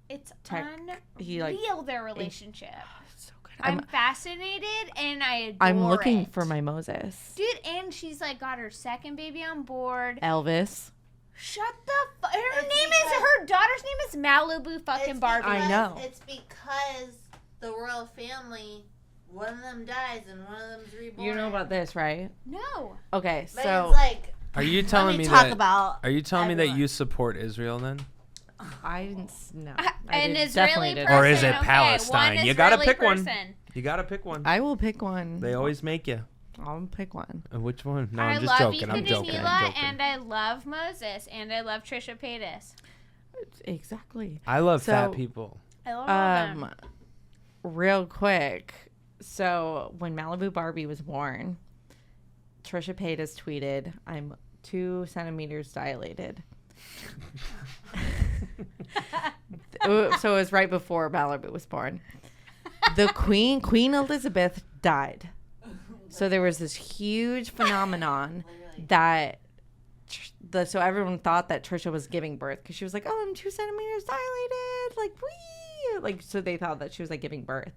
It's tech- unreal, he, like- their relationship. It's so good. I'm fascinated and I adore I'm looking it. for my Moses. Dude, and she's like got her second baby on board. Elvis. Shut the fuck. Her daughter's name is Malibu fucking Barbie. I know. It's because the royal family, one of them dies and one of them's reborn. You know about this, right? No. Okay, But so it's like, Are you let telling me me talk that? about Are you telling me that everyone. you support Israel then? I didn't. No, An definitely Israeli didn't. person. Or is it okay, Palestine? one You gotta Israeli pick one. person. You gotta pick one. I will pick one. They always make you. I'll pick one. Which one? No, I I'm just love joking. Ethan I'm and joking. Hila, I'm joking. and I love Moses, and I love Trisha Paytas. Exactly. I love fat So, people. I love all them. Real quick. So when Malibu Barbie was born, Trisha Paytas tweeted, "I'm 2 centimeters dilated." So it was right before Malibu was born. The Queen Elizabeth died. So there was this huge phenomenon that so everyone thought that Trisha was giving birth because she was like, "Oh, I'm 2 centimeters dilated," like wee, like so they thought that she was like giving birth.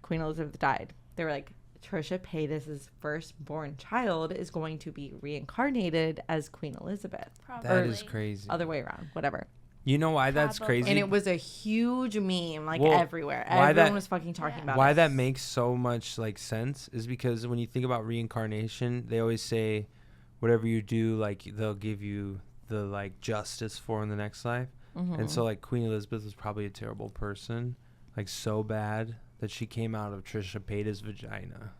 Queen Elizabeth died. They were like, Trisha Paytas' firstborn child is going to be reincarnated as Queen Elizabeth. Probably. That is crazy. Other way around, whatever. You know why that's Probably. crazy? And it was a huge meme, like Well, everywhere. why Everyone that- was fucking talking about why it. that makes so much like sense is because when you think about reincarnation, they always say whatever you do, like they'll give you the like justice for in the next life. And so like Queen Elizabeth was probably a terrible person, like so bad that she came out of Trisha Paytas' vagina.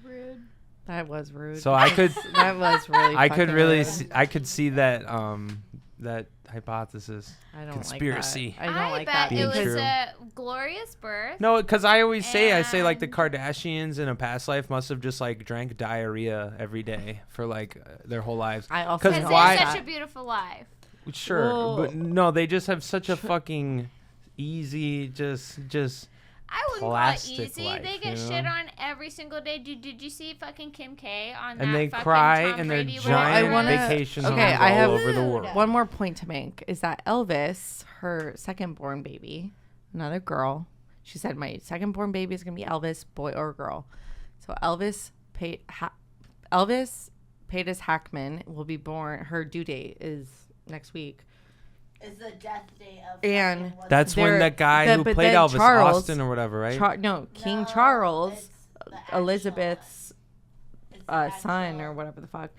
Rude. That was rude. So I could That was really. I could fucking really rude. see, I could see that that hypothesis. I don't conspiracy. Like that. I don't like bet that. it Being was true. a glorious birth. No, because I always say I like the And- Kardashians in a past life must have just like drank diarrhea every day for like their whole lives. I also Because Because know they why- have that. such a beautiful life. Sure, Well, but no, they just have such a fucking easy, just I wouldn't call it plastic easy. life, They get you shit know? on every single day. Did you see fucking Kim K on that and they fucking cry Tom and their Brady giant I wanna- vacation okay, homes I all have over the world. One more point to make is that Elvis, her second born baby, another girl, she said, my second born baby is going to be Elvis, boy or girl. So Elvis Paytas Hackman will be born. Her due date is next week. Is the death day of And fucking what's That's his when They're- that guy who but played then Elvis, Charles- Austin or whatever, right? King No, Charles, it's the actual Elizabeth's one. It's the son actual- or whatever the fuck.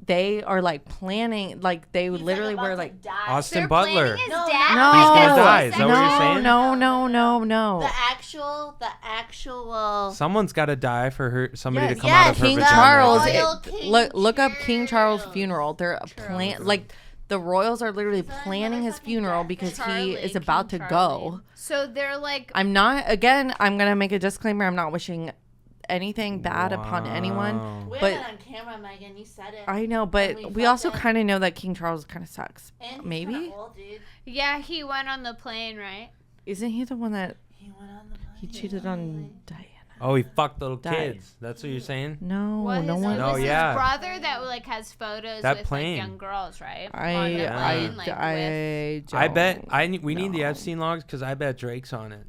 They are like planning, like they would He's, literally about were to like, die. Austin They're Butler. planning his No, dad. no, He's gonna Like, die. Is that what you're saying? No. The actual. Someone's got to die for somebody Yes, to come out of her King vagina. Charles. Royal King Look up King Charles' Charles. funeral. They're like the royals are literally He's on planning his motherfucking funeral death. because Charlie, he is King about to Charlie. go. So they're like, I'm gonna make a disclaimer. I'm not wishing anything bad upon anyone. Wow. We But- have it on camera, Megan. You said it. I know, And but we we also fucking- kind of know that King Charles kind of sucks. And he's Maybe? kinda old, dude. yeah, he went on the plane, right? Isn't he the one that He went on the plane. he cheated on Diana? Oh, he fucked little Died. kids. That's what you're saying? No, Well, no his, one. it No, was yeah. his brother that like has photos That with plane. like young girls, right? on the I plane, like, with, I bet we need the know. Epstein logs because I bet Drake's on it.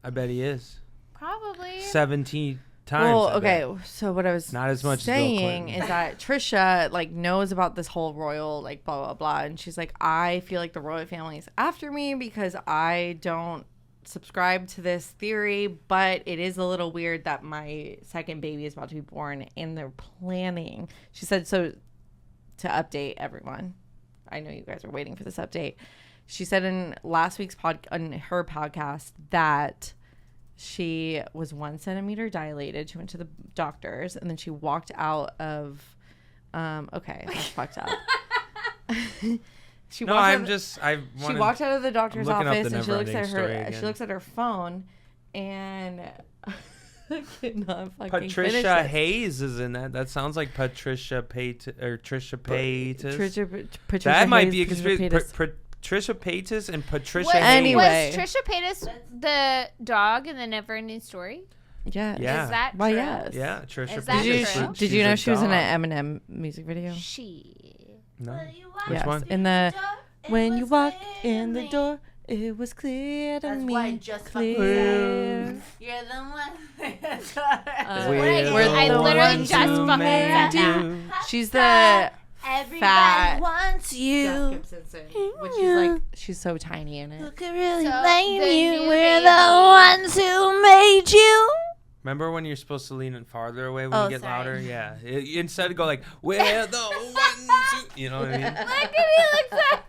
I bet he is. probably. 17 times. Well, I bet. okay. So what I was Not as much as Bill saying Clinton. is that Trisha like knows about this whole royal like blah blah blah, and she's like, I feel like the royal family is after me because I don't subscribe to this theory, but it is a little weird that my second baby is about to be born and they're planning. She said so to update everyone. I know you guys are waiting for this update. She said in last week's on her podcast that she was 1 centimeter dilated. She went to the doctors and then she walked out of okay, that's fucked up. She No, walked I'm out- just. I she wanted, walked out of the doctor's looking up office the and she looks at Neverending Story her again. she looks at her phone and I cannot fucking finish Patricia this. Hayes is in that. That sounds like Patricia Paytas or Trisha Paytas. Patricia That might Hayes, be a Patricia conspiracy. Paytas. Trisha Paytas and Patricia Was, Hayes. Anyway. was Trisha Paytas the dog in the Neverending Story? Yes. Yeah. Is that Why, true? yes. Yeah, Trisha Is that Did you, Paytas. true? did She's you know a she was in dog. an Eminem music video? She. No. Which Which one? In the when you walk in the door, it was clear to That's me. why I just fucking clear. said. You're the one. We're I the literally ones just who fucking made said you. She's the Everybody fat wants Jessica you. Simpson, which is like she's so tiny in Who it. could really So, blame the you? new We're baby. the ones who made you. Remember when you're supposed to lean it farther away when Oh, you get sorry. louder? Yeah. Instead of go like, we're the ones who... You know what I mean? Look at me like that.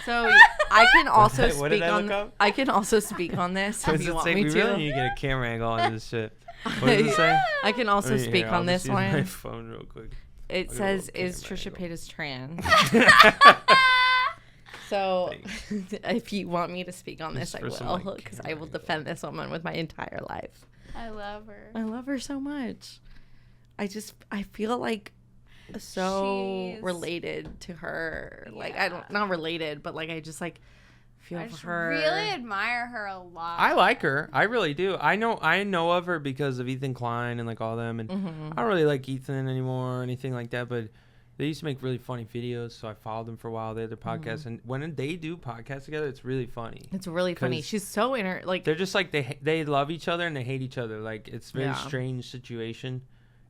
So I can also What did speak I on. look up? I can also speak on this What if does you it want say? me We to. really need to get a camera angle on this shit. What does it say? I can also Let me- speak here, on I'll this just use my one. phone real quick. It I'll says, get a little "Is camera Trisha angle. Paytas trans?" So, if you want me to speak on this, Just I for some, will, like, because I camera will angle. defend this woman with my entire life. I love her. I love her so much. I feel like so She's- related to her. Like Yeah. not related, but like I just like feel I for just her. really admire her a lot. I like her. I really do. I know of her because of Ethan Klein and like all them. And Mhm. I don't really like Ethan anymore or anything like that. But They used to make really funny videos, so I followed them for a while. They had their podcast, and when they do podcasts together, it's really funny. It's really funny. She's so they're just like they love each other and they hate each other. Like it's a very strange situation.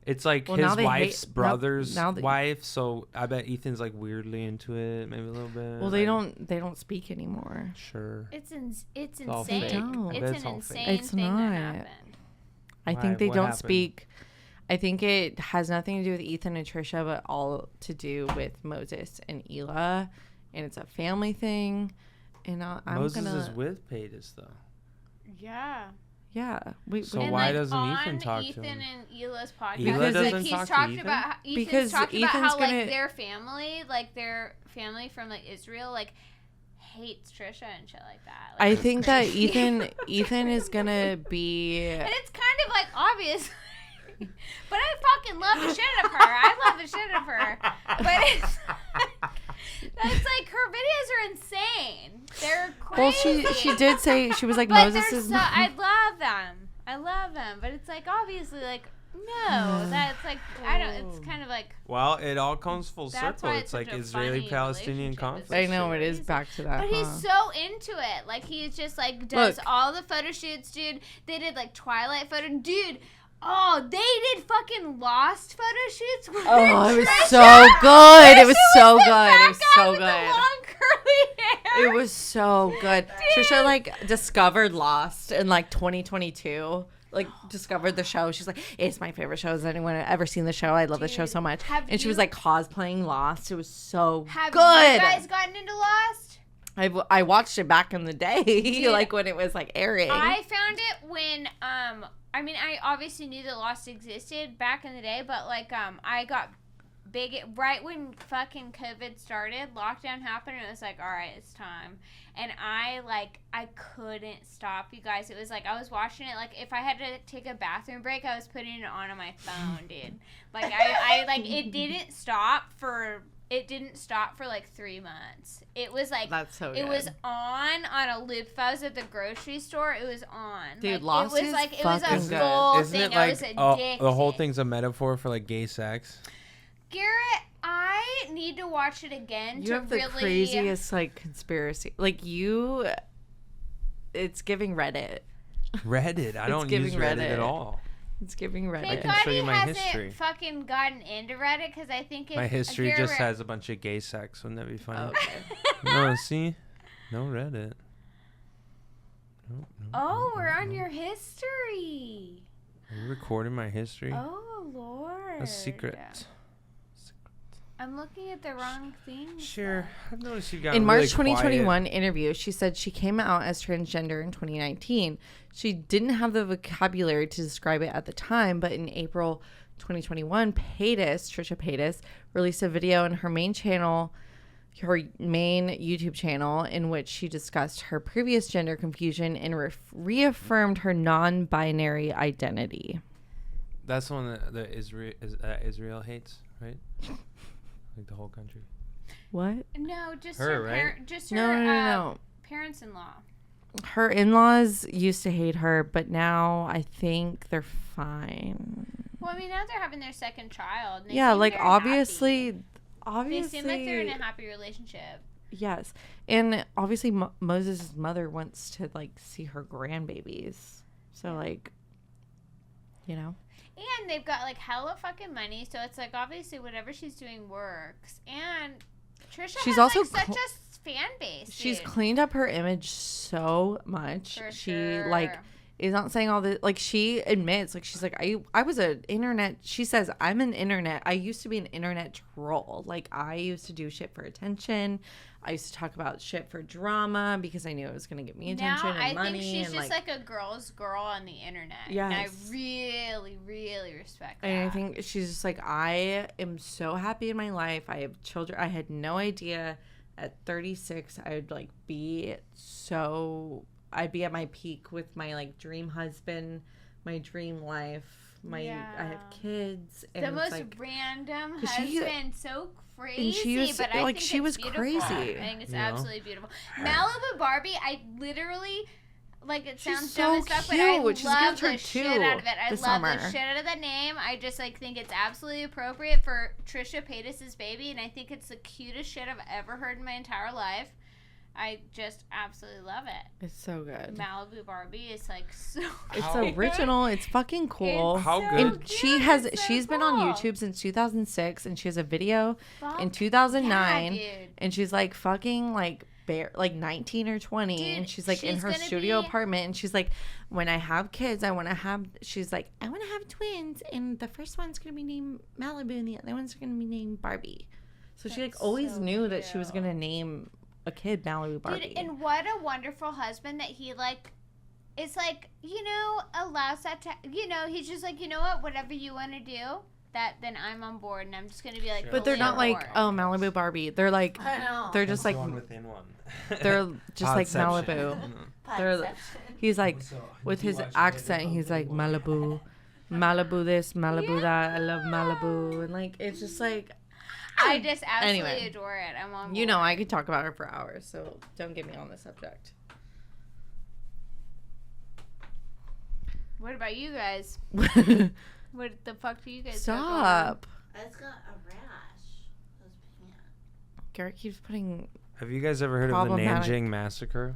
It's like his wife's brother's wife, so I bet Ethan's like weirdly into it, maybe a little bit. Well, they don't speak anymore. Sure. It's insane. It's an It's insane thing that happened. I think they don't speak. I think it has nothing to do with Ethan and Trisha, but all to do with Moses and Hila, and it's a family thing. And Moses is with Paytas though. Yeah. Yeah. So why doesn't Ethan talk to him? Ethan and Hila's podcast, Hila doesn't talk to Ethan? Ethan's talked about how like their family from like Israel like hates Trisha and shit like that. Like, I think that Ethan is gonna be, and it's kind of like obvious. But I fucking love the shit out of her. I love the shit out of her. But it's like her videos are insane. They're crazy. Well, she did say, she was like, but Moses is. I love them. I love them. But it's like obviously like no. That's like I don't. It's kind of like. Well, it all comes full circle. It's like Israeli-Palestinian conflict. I know it is back to that. But he's so into it. Like he's just like does all the photo shoots, dude. They did like Twilight photo, dude. Oh, they did fucking Lost photo shoots with Oh, it was Trisha. so good. It was so good. It was so good. Long curly hair. It was so good. Dude. Trisha like discovered Lost in like 2022. Like discovered the show. She's like, it's my favorite show. Has anyone ever seen the show? I love the show so much. And she was like cosplaying Lost. It was so good. Have you guys gotten into Lost? I watched it back in the day, dude, like when it was like airing. I found it when I mean, I obviously knew that Lost existed back in the day, but like I got big right when fucking COVID started, lockdown happened, and it was like, all right, it's time. And I couldn't stop, you guys. It was like I was watching it like if I had to take a bathroom break, I was putting it on my phone, dude. Like I like it didn't stop for like 3 months. It was like that's so good. It was on a loop. If I was at the grocery store, it was on. Dude, like, Lost it was is like it was a fucking full good. Isn't thing. it like I was addicted. the whole thing's a metaphor for like gay sex? Garrett, I need to watch it again. You have the craziest like conspiracy. Like you, it's giving Reddit. Reddit. I don't use Reddit at all. It's giving Reddit. Thank can God show you he my hasn't history. fucking gotten into Reddit because I think my history just has a bunch of gay sex. Wouldn't that be funny? Okay. No, see, no Reddit. Nope, we're on your history. Are you recording my history? Oh Lord. A secret. I'm looking at the wrong thing. Sure. I've noticed you got in really March 2021 quiet. interview, she said she came out as transgender in 2019. She didn't have the vocabulary to describe it at the time, but in April 2021, Trisha Paytas, released a video on her main YouTube channel, in which she discussed her previous gender confusion and reaffirmed her non-binary identity. That's the one that Israel hates, right? Like the whole country. What? No, just her, right? Just her. No. Parents-in-law. Her in-laws used to hate her, but now I think they're fine. Well, I mean, now they're having their second child. And yeah, like obviously, happy. They seem like they're in a happy relationship. Yes, and obviously Moses' mother wants to like see her grandbabies. So like, you know. And they've got like hella fucking money, so it's like obviously whatever she's doing works. And Trisha has also like such a fan base. She's dude. Cleaned up her image so much. She like is not saying all the like she admits like she's like I was an internet. She says I'm an internet. I used to be an internet troll. Like I used to do shit for attention. I used to talk about shit for drama because I knew it was going to get me attention and money. I think she's and just like a girl's girl on the internet. Yes. And I really, really respect that. And I think she's just like, I am so happy in my life. I have children. I had no idea at 36 I would like I'd be at my peak with my like dream husband, my dream life. I have kids. And the most like, random husband, so crazy, was, but I like, think she was beautiful. crazy. I think it's absolutely beautiful. Malibu Barbie, I literally like it sounds so dumb as fuck, but I cute. She's gonna love turn the 2 shit out of it. I this love the summer. shit out of the name. I just like think it's absolutely appropriate for Trisha Paytas's baby, and I think it's the cutest shit I've ever heard in my entire life. I just absolutely love it. It's so good. Malibu Barbie is like so. It's cute. original. It's fucking cool. It's How so good? And cute. she's been on cool. YouTube since 2006, and she has a video Fuck in 2009, yeah, dude. and she's like fucking like 19 or 20, Dude, and she's like in she's her gonna studio be- apartment, and she's like, when I have kids, I want to have. She's like, I want to have twins, and the first one's gonna be named Malibu, and the other one's gonna be named Barbie. So she like That's always so knew that she was cute. gonna name a kid Malibu Barbie. Dude, and what a wonderful husband that he like is like, you know, allows that to, you know, he's just like, you know what, whatever you want to do, that then I'm on board, and I'm just gonna be like, Sure. But they're fully not on like, board. oh, Malibu Barbie. They're like, I know. they're just like, one within one. they're just like Podception. Malibu. Podception. They're, he's like, with his accent, he's like Malibu, Malibu this, Malibu that. I love Malibu, and like it's just like, I just absolutely Anyway. adore it. I'm on board. you know, I could talk about her for hours, so don't get me on the subject. What about you guys? What the fuck do you guys got going on? Stop. I just got a rash. Those pants. Garrett keeps putting. Have you guys ever heard of the Problematic. Nanjing massacre?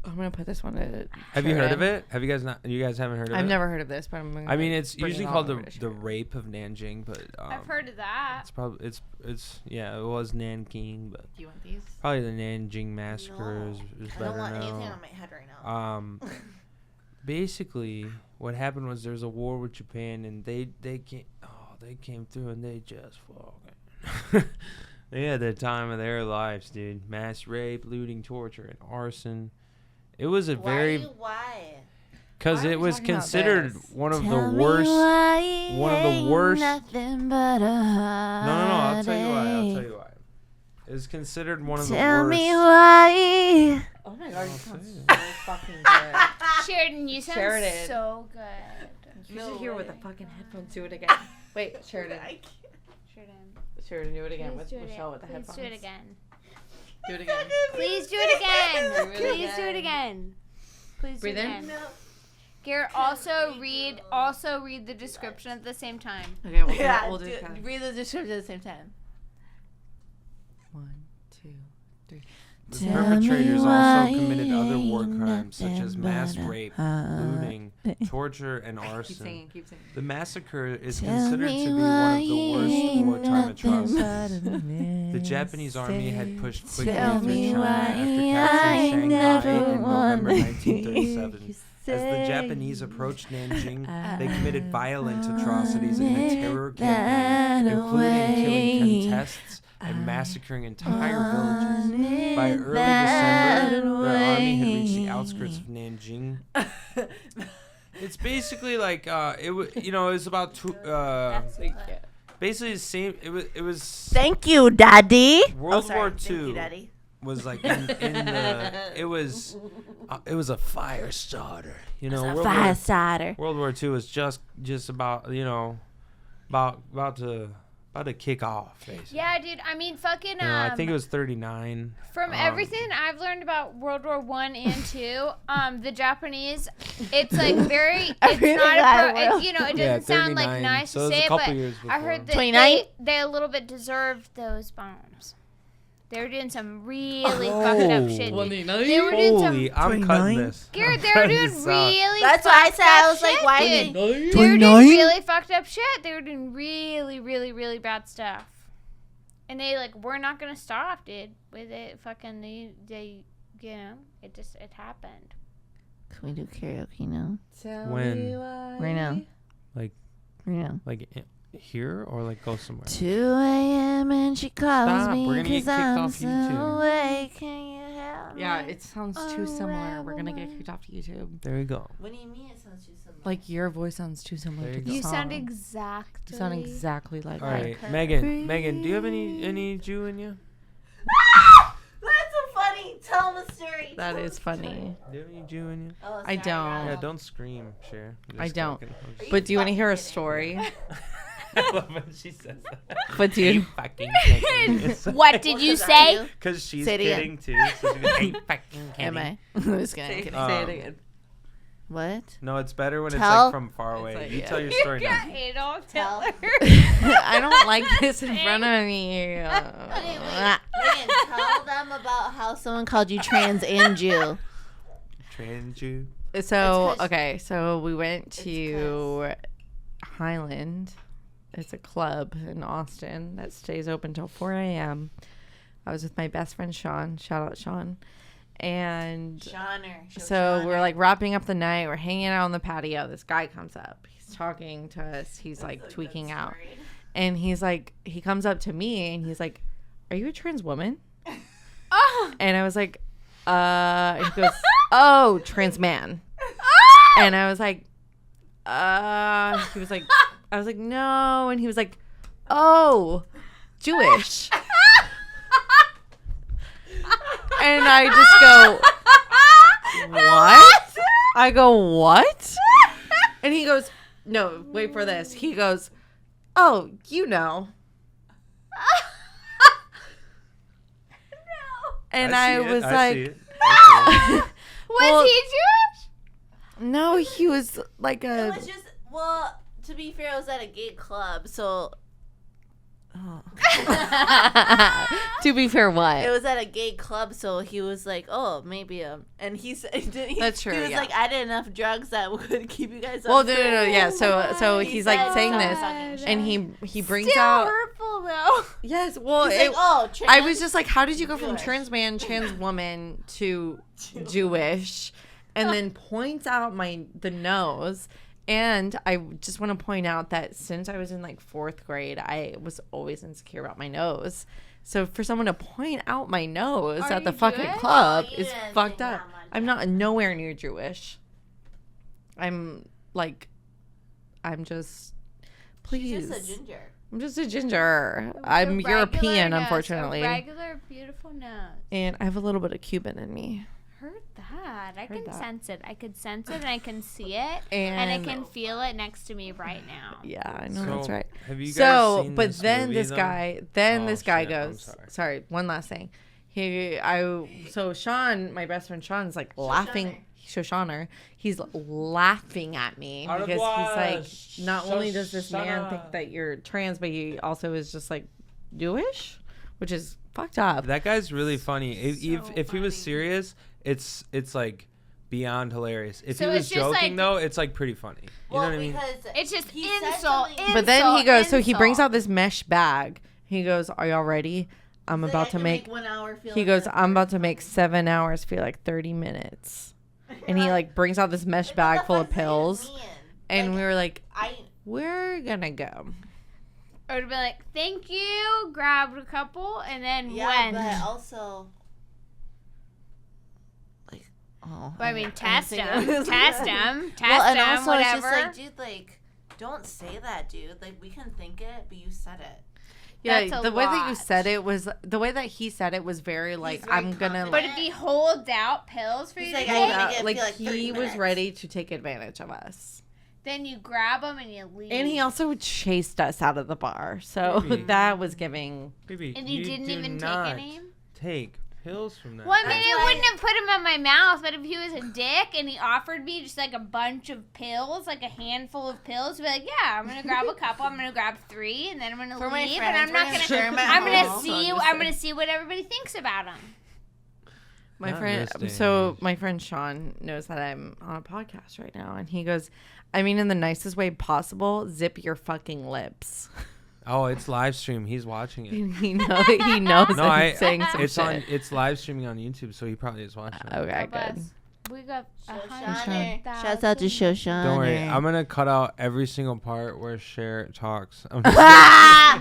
I'm gonna put this one to. Have you heard of Sharon. it? Have you guys not? You guys haven't heard of it? I've never heard of this, but I'm. Gonna I mean, it's bring it usually all called over to the Sharon. rape of Nanjing, but I've heard of that. It's probably it's yeah, it was Nanking, but Do you want these? probably the Nanjing massacre is I better don't want anything now. on my head right now. Basically, what happened was there was a war with Japan, and they came through and they just fucking they had the time of their lives, dude. Mass rape, looting, torture, and arson. It was a very Why? because Why are it we was talking about considered this? one of the worst. One of the worst. Nothing but a No, I'll tell you why. It was considered one of the Tell worst. me why. Oh my god, I'll you sound tell so fucking good. Sheridan, you sound Sheridan. so good. You No should hear with the way. fucking headphones. Do it again. Wait, Sheridan. I can't. Sheridan, Sheridan, do it again please with do it. Michelle with the Please headphones. do it again. Do it again. Please do it again. Do it Please do it again. again. Please Breathe do it in. again. No. Garrett, also read the description at the same time. Okay, we'll Yeah, do it. read the description at the same time. 1, 2, 3. The Tell perpetrators me also why committed other war ain't crimes such as nothing mass but a rape, heart. looting, torture, and Keep arson. singing, keep singing. The massacre is Tell considered me to be one why of the ain't worst wartime nothing atrocities. but a The Japanese army had pushed quickly Tell through me China why after I capturing never Shanghai in November wanna 1937. As the Japanese approached Nanjing, they committed violent atrocities in a terror campaign, including killing contests and massacring entire villages. By early December, their army had reached the outskirts of Nanjing. It's basically like it was about basically the same. It was Thank you, Daddy. World War Thank you, II Daddy. was like in the it was a fire starter. You know, World War II was just about about to kick off. Basically. Yeah, dude. I mean, fucking. I think it was 39. From everything I've learned about World War One and Two, the Japanese, it's like very. It's really not glad a. It doesn't Yeah, sound like 39. nice So to it was say, a but couple years I heard before. that 29? they a little bit deserved those bombs. They were doing some really fucked up shit. Dude. They were doing some. Holy, I'm cutting this. Garrett, I'm they were cutting doing this out. really. That's why I fucked said I up was like, shit, why dude. did They were doing really fucked up shit. They were doing really, really, really bad stuff. And they we're not gonna stop, dude. With it, fucking they it happened. Can we do karaoke now? When? Right now. Like Right now. like here or like go somewhere. 2 a.m. and she calls Stop, me we're gonna get 'cause kicked I'm off so YouTube. awake. Can you help Yeah, me? it sounds too similar. We're gonna get kicked off to YouTube. There you go. What do you mean it sounds too similar? Like your voice sounds too similar There to you the go. You song. sound exactly. You sound exactly like All her. right, Megan, do you have any Jew in you? That's so funny. Tell them a story. That Tell is them a story. funny. Do you have any Jew in you? Oh, I sorry, don't. Rob. Yeah, don't scream, Cher. I'm I just don't. joking. I'm just- But do you want to hear a fucking story? I love when she says that. But Are you dude, fucking kidding? What did you say? Because she's Say it again. kidding too. So she's like, "Are you fucking Am kidding?" I? I'm just kidding. say it again. What? No, it's better when it's Tell- like from far away. like, you yeah. tell your You story got now. Adolf Tell. Hitler. I don't like this in front of me. Okay, wait. Megan, tell them about how someone called you trans and Jew. Trans you. So It's 'cause- okay, so we went to Highland. It's a club in Austin that stays open till 4 a.m. I was with my best friend Sean. Shout out Sean. And Shawner. so we're like wrapping up the night. We're hanging out on the patio. This guy comes up. He's talking to us. He's like tweaking out. And he's like, he comes up to me and he's like, "Are you a trans woman?" Oh. And I was like, and he goes, "Oh, trans man." And I was like, he was like, I was like, "No." And he was like, "Oh, Jewish." And I just go, "What?" I go, "What?" And he goes, "No, wait for this." He goes, "Oh, you know." And I see it, was I like, see it. I see it. Was Well- he Jewish? "No, he was like It a." was just, well, to be fair, it was at a gay club, so To be fair, it what? was at a gay club, so he was like, "Oh, maybe and he said, That's true, He was yeah. like, "I did enough drugs that would keep you guys." Well, up no, for no, no, it." yeah. So He he's said like saying something this, fucking shit. and he brings Still out. hurtful though. Yes, well, He's like, it, "Oh, I trans, was just like, how did you go from Jewish." trans man, trans woman to Jewish, and then points out the nose. And I just want to point out that since I was in like 4th grade, I was always insecure about my nose. So for someone to point out my nose Are at the you fucking Jewish? club Oh, you is didn't fucked think up. that much I'm of not nowhere near Jewish. I'm just, please. She's just a ginger. I'm just a ginger. A I'm regular European, nose, unfortunately. A regular, beautiful nose. And I have a little bit of Cuban in me. Heard that. I can that. sense it. I could sense it and I can see it. And I can feel it next to me right now. Yeah, I know So, that's right. Have you guys So, seen but this then movie, this though? guy, Oh, this guy shit, I'm goes, sorry. sorry, one last thing. So Sean, my best friend Sean's like laughing. Shoshaner, he's laughing at me Au because revoir, he's like, not only does this man Shoshana. think that you're trans, but he also is just like Jewish, which is fucked up. That guy's really funny. If he was funny. serious, it's like beyond hilarious. If So he it's was just joking like- though, it's like pretty funny. You know what I mean? Because It's just he said insult, something- But then he goes, so he insult. brings out this mesh bag. He goes, "Are y'all ready? I'm He's like, about "I to can make." 1 hour feel He like goes, a "I'm about to 30 make minutes." 7 hours feel like 30 minutes." And he like brings out this mesh Like, what bag the full of fuck does that pills, mean? and Like, we were like, I "We're gonna go." Or to be like, thank you, grabbed a couple, and then yeah, went. but also like But I mean, test thinking- them, test them, test Well, and them, also whatever. it's just like, dude, like, don't say that, dude. Like, we can think it, but you said it. Yeah, That's a the way that you lot. said it was the way that he said it was very like, very I'm gonna. confident. But if he holds out pills for He's you like, to I take, gotta get it like feel like he 30 was minutes. ready to take advantage of us, then you grab them and you leave. and he also chased us out of the bar. So Maybe. that was giving. Baby, and you didn't do even take not any? Take pills from that. Well, I mean, That's it why- wouldn't have put him in my mouth, but if he was a dick and he offered me just like a bunch of pills, like a handful of pills, I'd be like, yeah, I'm gonna grab a couple, I'm gonna grab 3, and then I'm gonna For my leave, friends, and I'm we're not gonna gonna. share 'em at I'm gonna home. see. So I'm just I'm gonna saying. see what everybody thinks about him. My Not friend, this day and so age. my friend Sean knows that I'm on a podcast right now, and he goes, "I mean, in the nicest way possible, zip your fucking lips." Oh, it's live stream. He's watching it. And he knows No, that I. he's saying some It's on. shit. It's live streaming on YouTube, so he probably is watching it. Okay, God bless. good. We got Shoshaner. 100,000. Shouts out to Shoshaner. Don't worry, I'm gonna cut out every single part where Cher talks. I'm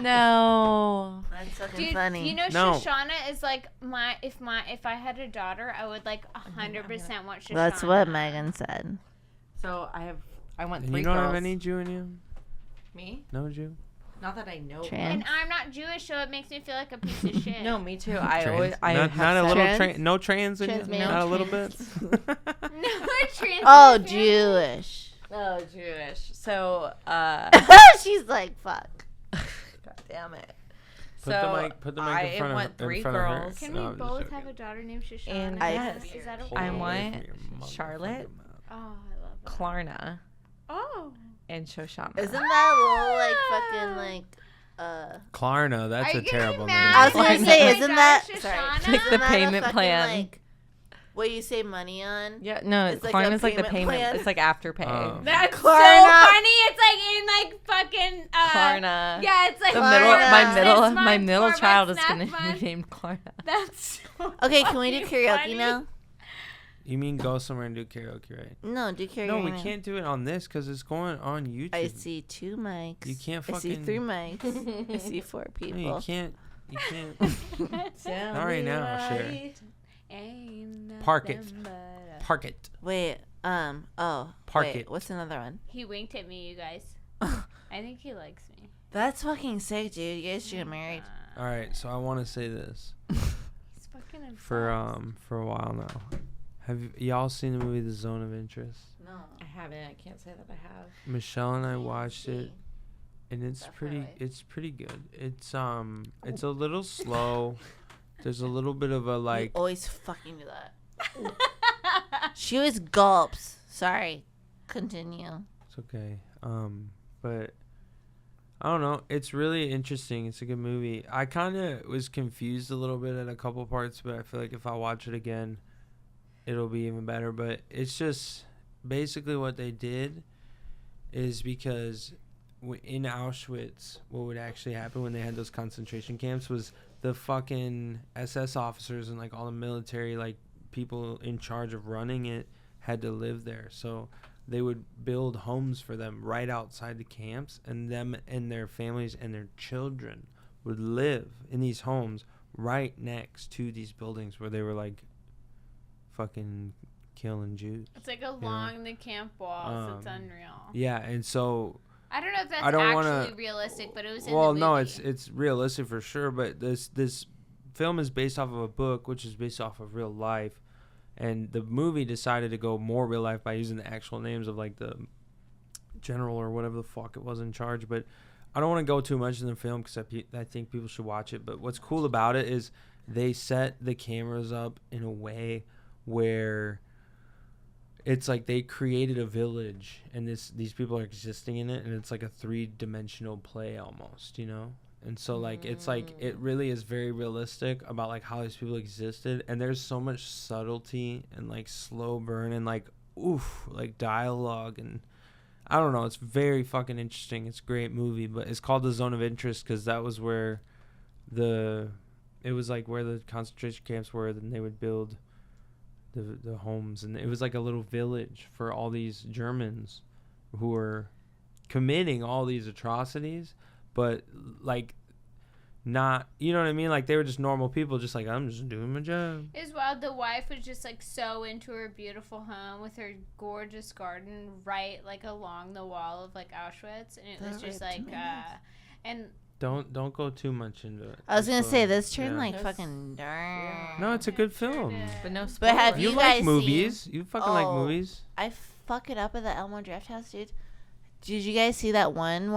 No. That's fucking Dude, funny. you know, No. Shoshana is like if I had a daughter, I would like 100% want Shoshana. That's what Megan said. So I want And 3 you don't girls. have any Jew in you? Me? No Jew? Not that I know. Trans. And I'm not Jewish, so it makes me feel like a piece of shit. No, me too. I Trans? always I not have a said- little Trans? no trans in Trans you? man? Not a little bit? No, trans. Oh, Jewish. Oh, Jewish. So She's like, fuck. damn it. Put the mic in front of want 3 in front of her. girls. Can No, we I'm just both joking. have a daughter named Shoshana? And yes. Is that Hold okay? I on, want away from your motherfucking Charlotte. mouth. Oh, I love that. Klarna Oh. and Shoshana. Isn't that a little like fucking Klarna, that's Are a you getting terrible mad? name. I was gonna Klarna. say, My isn't daughter that Shoshana? sorry? Like Isn't the that a payment fucking, plan. Like, what you save money on? Yeah, no, It's like Klarna's a like the payment payment. plan. It's like Afterpay. That's so Klarna. funny. It's like in like fucking Klarna. Yeah, it's like The Klarna. middle, This my middle child is gonna be named Klarna. That's so Okay, can we do fucking karaoke funny. now? You mean go somewhere and do karaoke, right? No, do karaoke. No, we now. can't do it on this because it's going on YouTube. I see 2 mics. You can't I see fucking- 3 mics. I see 4 No, people. you can't. You can't. Not right now, share. Park it. Park it. Wait, Park wait, it. what's another one? He winked at me, you guys. I think he likes me. That's fucking sick, dude. You guys should get married. All right, so I want to say this He's fucking obsessed. for a while now. Have y'all seen the movie The Zone of Interest? No. I haven't. I can't say that I have. Michelle and I watched it, and it's Definitely. pretty good. It's a little slow. There's a little bit of a You like. always fucking do that. She always gulps. Sorry. Continue. It's okay. But I don't know. It's really interesting. It's a good movie. I kind of was confused a little bit at a couple parts, but I feel like if I watch it again, it'll be even better. But it's just basically what they did is because in Auschwitz, what would actually happen when they had those concentration camps was the fucking SS officers and like all the military like people in charge of running it had to live there. So they would build homes for them right outside the camps, and them and their families and their children would live in these homes right next to these buildings where they were like fucking killing Jews. It's like along the camp walls. It's unreal. Yeah, and so I don't know if that's I don't actually wanna- realistic, but it was in well, the no, movie. it's realistic for sure, but this film is based off of a book, which is based off of real life, and the movie decided to go more real life by using the actual names of like the general or whatever the fuck it was in charge. But I don't want to go too much in the film because I think people should watch it. But what's cool about it is they set the cameras up in a way where it's like they created a village and these people are existing in it, and it's like a 3-dimensional play almost, you know? And so like it's like it really is very realistic about like how these people existed, and there's so much subtlety and like slow burn and like like dialogue, and I don't know, it's very fucking interesting. It's a great movie, but it's called The Zone of Interest because that was where it was like where the concentration camps were. Then they would build the homes, and it was like a little village for all these Germans who were committing all these atrocities, but like not, you know what I mean, like they were just normal people, just like, I'm just doing my job. It's wild. The wife was just like so into her beautiful home with her gorgeous garden right like along the wall of like Auschwitz, and it was just like and Don't go too much into it. I was gonna say this turned yeah. like Yes. fucking dark. No, it's a good film. But no But spoilers. have You you like guys movies? You fucking like Oh. movies? I fuck it up at the Elmore Draft House, dude. Did you guys see that one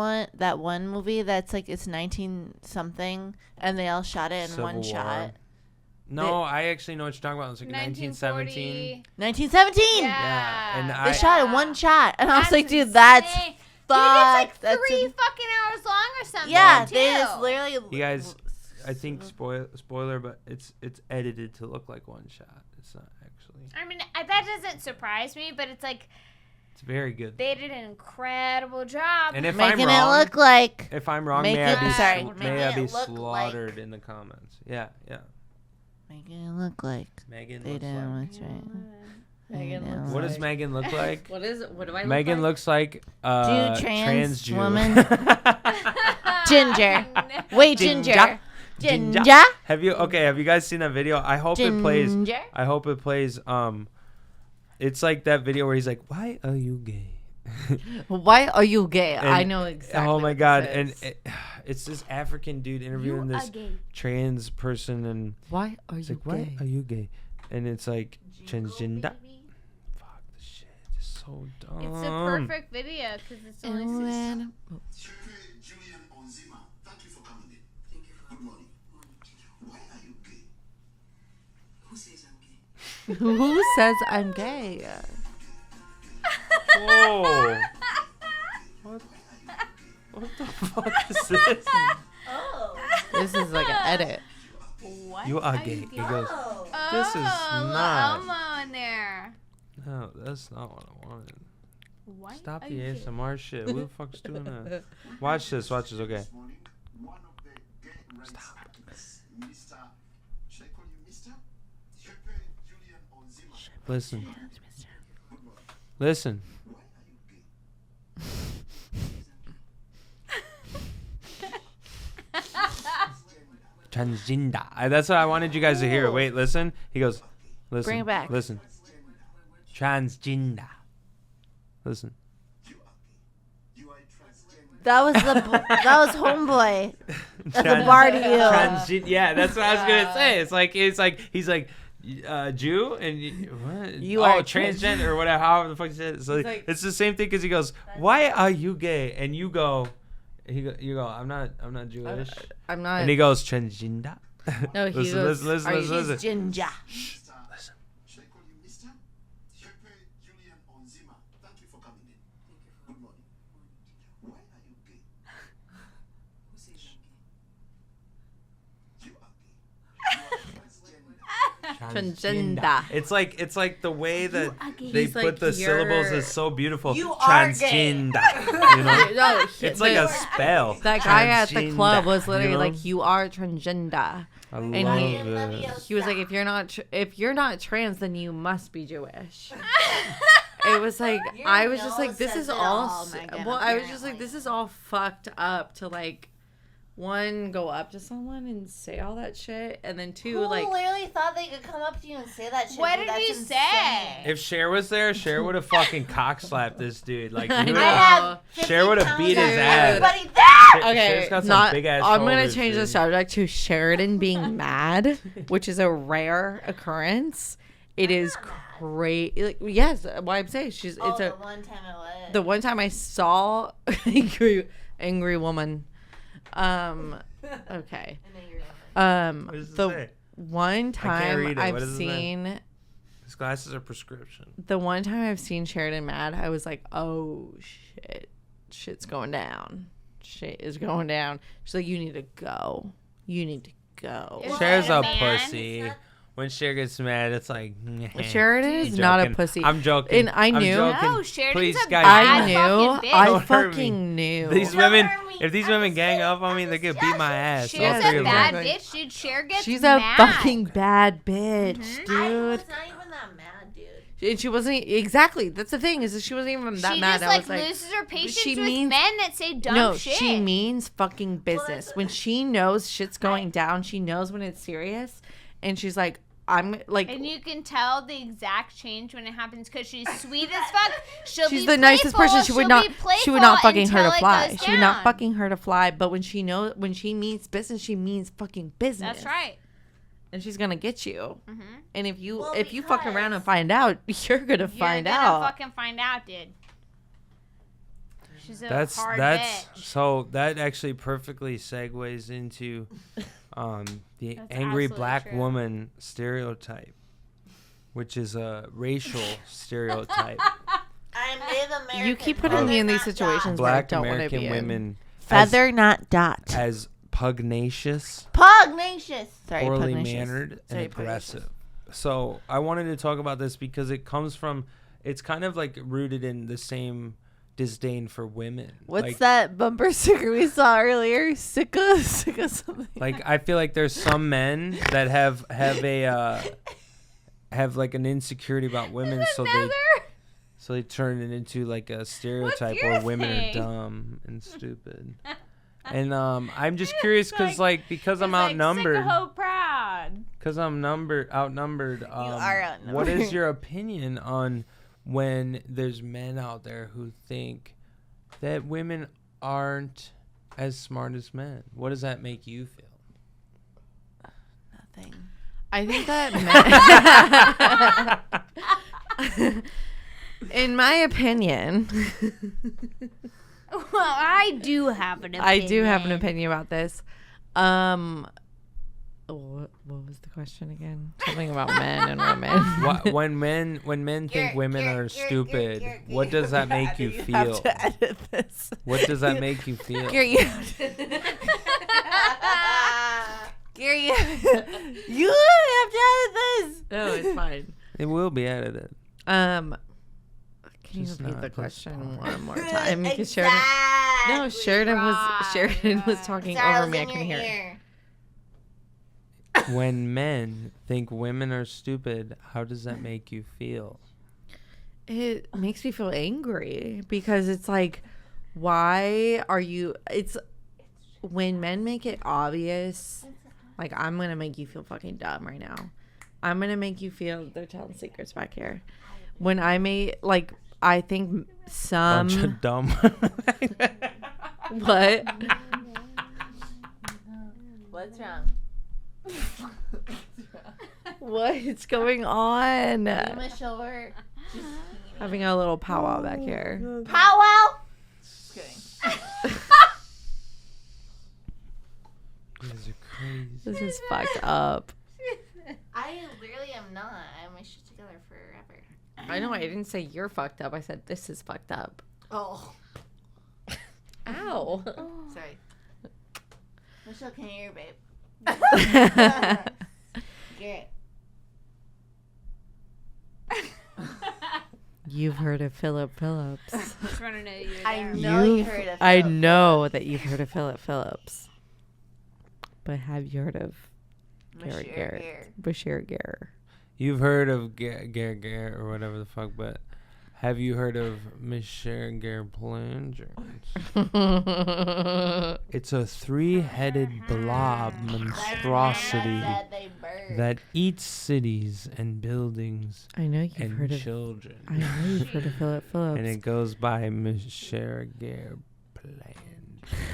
movie that's like it's 19 something and they all shot it in Civil one War. shot? No, I actually know what you're talking about. It's like 1917. 1917. Yeah, and They I shot it in one shot, and I was That's like, dude, that's insane. Dude, fuck. it's like That's 3 in- fucking hours long or something. yeah. too. They just literally. You guys, I think spoiler, but it's edited to look like one shot. It's not actually. I mean, that doesn't surprise me, but it's like It's very good. they did an incredible job. And if making I'm wrong, it look like. if I'm wrong, Make may it- I be sorry, may making I it be look like- slaughtered in the comments. Yeah. Making it look like Megan they looks didn't. like. That's right. Megan I looks know. What does like- Megan look like? What do I look Megan like? looks like a trans Jew. woman. Ginger. Wait, Ginger. Ginger. Ginger. Have you guys seen that video? I hope it plays. Ginger. I hope it plays. It's like that video where he's like, "Why are you gay?" Why are you gay? And- I know exactly. Oh my what god! this And is. it's this African dude interviewing this trans person, and Why are it's you like, "Why gay? are you gay?" And it's like transgender. Fuck the shit. It's so dumb. It's a perfect video because it's only And Julian Onzima, thank you for coming Who says I'm gay? Whoa. What the fuck is this? Oh. This is like an edit. What? You are gay. He goes, Oh. this is not. Elmo in there. No, that's not what I wanted. What? Stop are the you ASMR shit. Who the fuck's doing that? Watch this. Okay. Stop. Listen. Transgender. That's what I wanted you guys to hear. Wait, listen. He goes, listen. Bring it back. Listen. Transgender. Listen. That was homeboy. That's a bar to you. Yeah, that's what I was gonna say. It's like he's like Jew and what? You are transgender or whatever. However the fuck he said it. So like- it's the same thing because he goes, "Why are you gay?" And you go, you go, I'm not Jewish. I'm not. And he goes, transgender. No, he goes, listen. He's ginger. Listen. Transgender. It's like the way that they He's put like, the syllables you're- is so beautiful. You are gay. Transgender. You know? No, It's like a spell. That guy at the Transgender, club was literally you know? like, "You are transgender." I And love he- it. He was like, "If you're not trans, then you must be Jewish." It was like Your I was just nose like, "This says is it all." all, Megan, Well, I was just like, apparently. "This is all fucked up." To like, one, go up to someone and say all that shit, and then two, Who like, literally thought they could come up to you and say that shit? What dude? did That's you insane. say? If Cher was there, Cher would have fucking cock slapped this dude. Like, I he know. would've- I have 50 Cher would've pounds beat of his ass. everybody there. okay, Cher's got some not. big-ass I'm gonna shoulders, change the dude. subject to Sheridan being mad, which is a rare occurrence. It is crazy. Like, yes, why I'm saying it's Oh, a. the one time it was. The one time I saw angry woman. Okay. I know you're laughing. What does it The say? one time read it. What I've does it say? seen His glasses are prescription. the one time I've seen Sheridan mad, I was like, oh shit's going down. Shit is going down. She's like, you need to go. You need to go. Is Cher's that a a man? pussy. When Cher gets mad, it's like, Sheridan Dude. is not a joking. pussy. I'm joking. And I I'm knew- joking. No, Sheridan's Please, a guys, bad I knew. fucking bitch. I Don't hurt me. fucking knew. These Don't women, hurt me. if these I women was gang saying up on me, they could beat my ass. She's all a three of them. bad them. bitch, dude. Cher gets She's mad. a fucking bad bitch, I dude. was not even that mad, dude. And she wasn't exactly. That's the thing, is that she wasn't even that She mad. just I was like, loses her patience she with means- men that say dumb no, shit. she means fucking business. that's- When she knows shit's going down, she knows when it's serious, and she's like, I'm like, And you can tell the exact change when it happens because she's sweet as fuck. She'll she's be the nicest playful, person. She would she'll not. be She would playful not fucking hurt until a it fly. goes She would not down. fucking hurt a fly. But when she means business, she means fucking business. That's right. And she's gonna get you. Mm-hmm. And if you Well, fuck around and because- find out, you're gonna find You're out. gonna fucking find out, dude. She's a That's hard that's bitch. so that actually perfectly segues into the That's angry absolutely black true. woman stereotype, which is a racial stereotype. I'm Native American. You keep putting me in these situations where I Black don't want to American be in. women Feather, not dot. as pugnacious, Pugnacious. Sorry, poorly pugnacious. mannered, and Sorry, aggressive. So I wanted to talk about this because it comes from, it's kind of like rooted in the same disdain for women. What's like, that bumper sticker we saw earlier? Sicka something. Like I feel like there's some men that have like an insecurity about women, so they turn it into like a stereotype your where women thing? are dumb and stupid. And I'm just curious because because I'm It's like, outnumbered. Sicko proud. Because I'm outnumbered. are outnumbered. What is your opinion on when there's men out there who think that women aren't as smart as men? What does that make you feel? Nothing. I think that in my opinion, Well, I do have an opinion. I do have an opinion about this. What was the question again? Something about men and women. When men think women are stupid, what does that make you feel? have to edit this. What does that make you feel? Garrett, you have to, Garrett, you have to edit this. No, it's fine. It will be edited. Can you Just repeat not the this question part. one more time? Because Exactly. Sheridan was talking Sorry, over was me. I in can your hear it. ear. When men think women are stupid, how does that make you feel? It makes me feel angry because it's like, why are you? It's when men make it obvious. Like, I'm gonna make you feel fucking dumb right now. I'm gonna make you feel. They're telling secrets back here. When I made I think some Bunch of dumb. what? What's wrong? What's going on? My shoulder. Having a little powwow back here. Powwow. Just kidding. You guys are crazy. This is fucked up. I literally am not. I have my shit together forever. I know. I didn't say you're fucked up. I said this is fucked up. Oh. Ow. Sorry. Michelle, can you hear, babe? Garrett. You've heard of Philip Phillips. Just want to know you. I know you heard of I Philip know that you've heard of Philip Phillips. But have you heard of Garrett? Bashir Garrett. You've heard of Garrett or whatever the fuck, but have you heard of Michelle Garrett? It's a 3-headed blob monstrosity that eats cities and buildings I know you've and heard of. children. I know you've heard of Philip Phillips. And it goes by Michelle Garrett.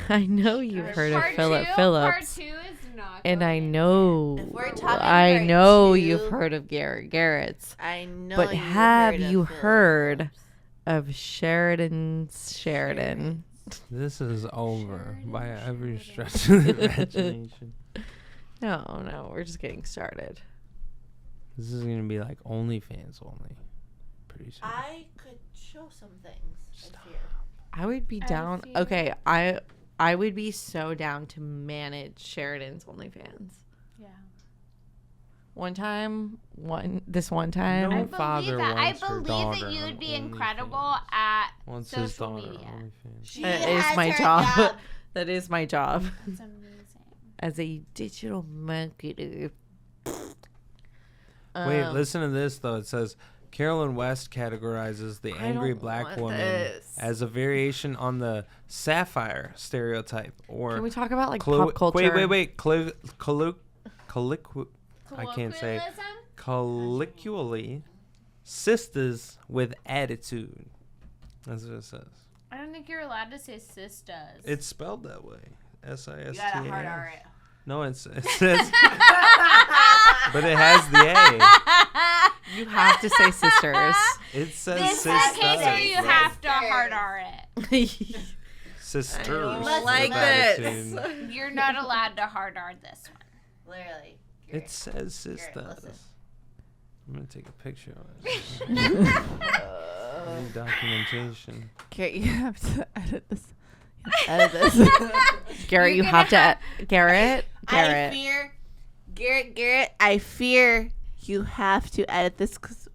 I know you've heard of Part Philip two, Phillips. Part 2 is not. And I going. know, If we're talking I part know 2, you've heard of Garrett's. I know. But you've have heard of you Philip heard Phillips. of Sheridan? This is over by every stretch of the imagination. No, we're just getting started. This is gonna be like OnlyFans only. Pretty soon. I could show some things. Stop. Here. I would be I down. feel- Okay, I would be so down to manage Sheridan's OnlyFans. Yeah. One time. No I father believe that. I wants her believe daughter that you on would be OnlyFans. incredible at Wants his social daughter on media. OnlyFans. She That is has my her job. That is my job That's amazing. as a digital marketer. Wait, listen to this though. It says Carolyn West categorizes the I angry don't black want woman this. as a variation on the sapphire stereotype, or Can we talk about like pop culture? Wait. I can't say. Colloquially, sisters with attitude. That's what it says. I don't think you're allowed to say sisters. It's spelled that way. S-I-S-T-A-S. You got a hard R. No, it says, but it has the A. You have to say sisters. It says This sisters. case where you Sisters. have to hard R it. Sisters. I don't with like attitude. this. You're not allowed to hard R this one. Literally. It says sisters. listen. I'm gonna take a picture of it. Any documentation. Garrett, you have to edit this. Garrett, you have to. Garrett. I fear, Garrett. I fear you have to edit this because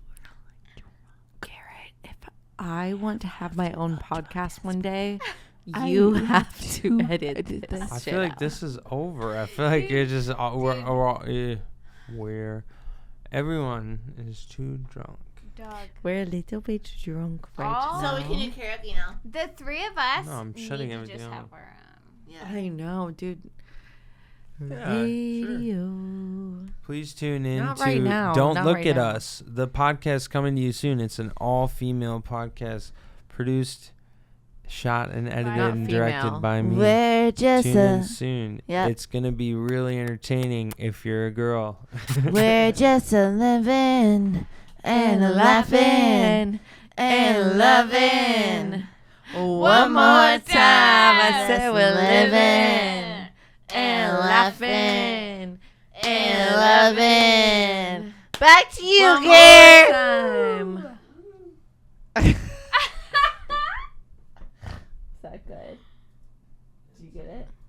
Garrett, if I want to have my own podcast one day, you have to edit this. I shit feel like out. this is over. I feel like you're just where everyone is too drunk. Dog. We're a little bit drunk right Oh. now. so we can do karaoke now. The three of us No, I'm shutting need to everything just off. have our Yeah. I know, dude. Yeah, Radio. Please tune in Not to right now, Don't not Look right at now. Us. The podcast coming to you soon. It's an all-female podcast produced, shot, and edited Not and female. directed by me. We're just Tune in soon. Yep. It's going to be really entertaining if you're a girl. we're just a living and a laughing and loving. One more time, I said we're living and laughing 11. Back to you, One more Garrett. time. Is that good? Did you get it?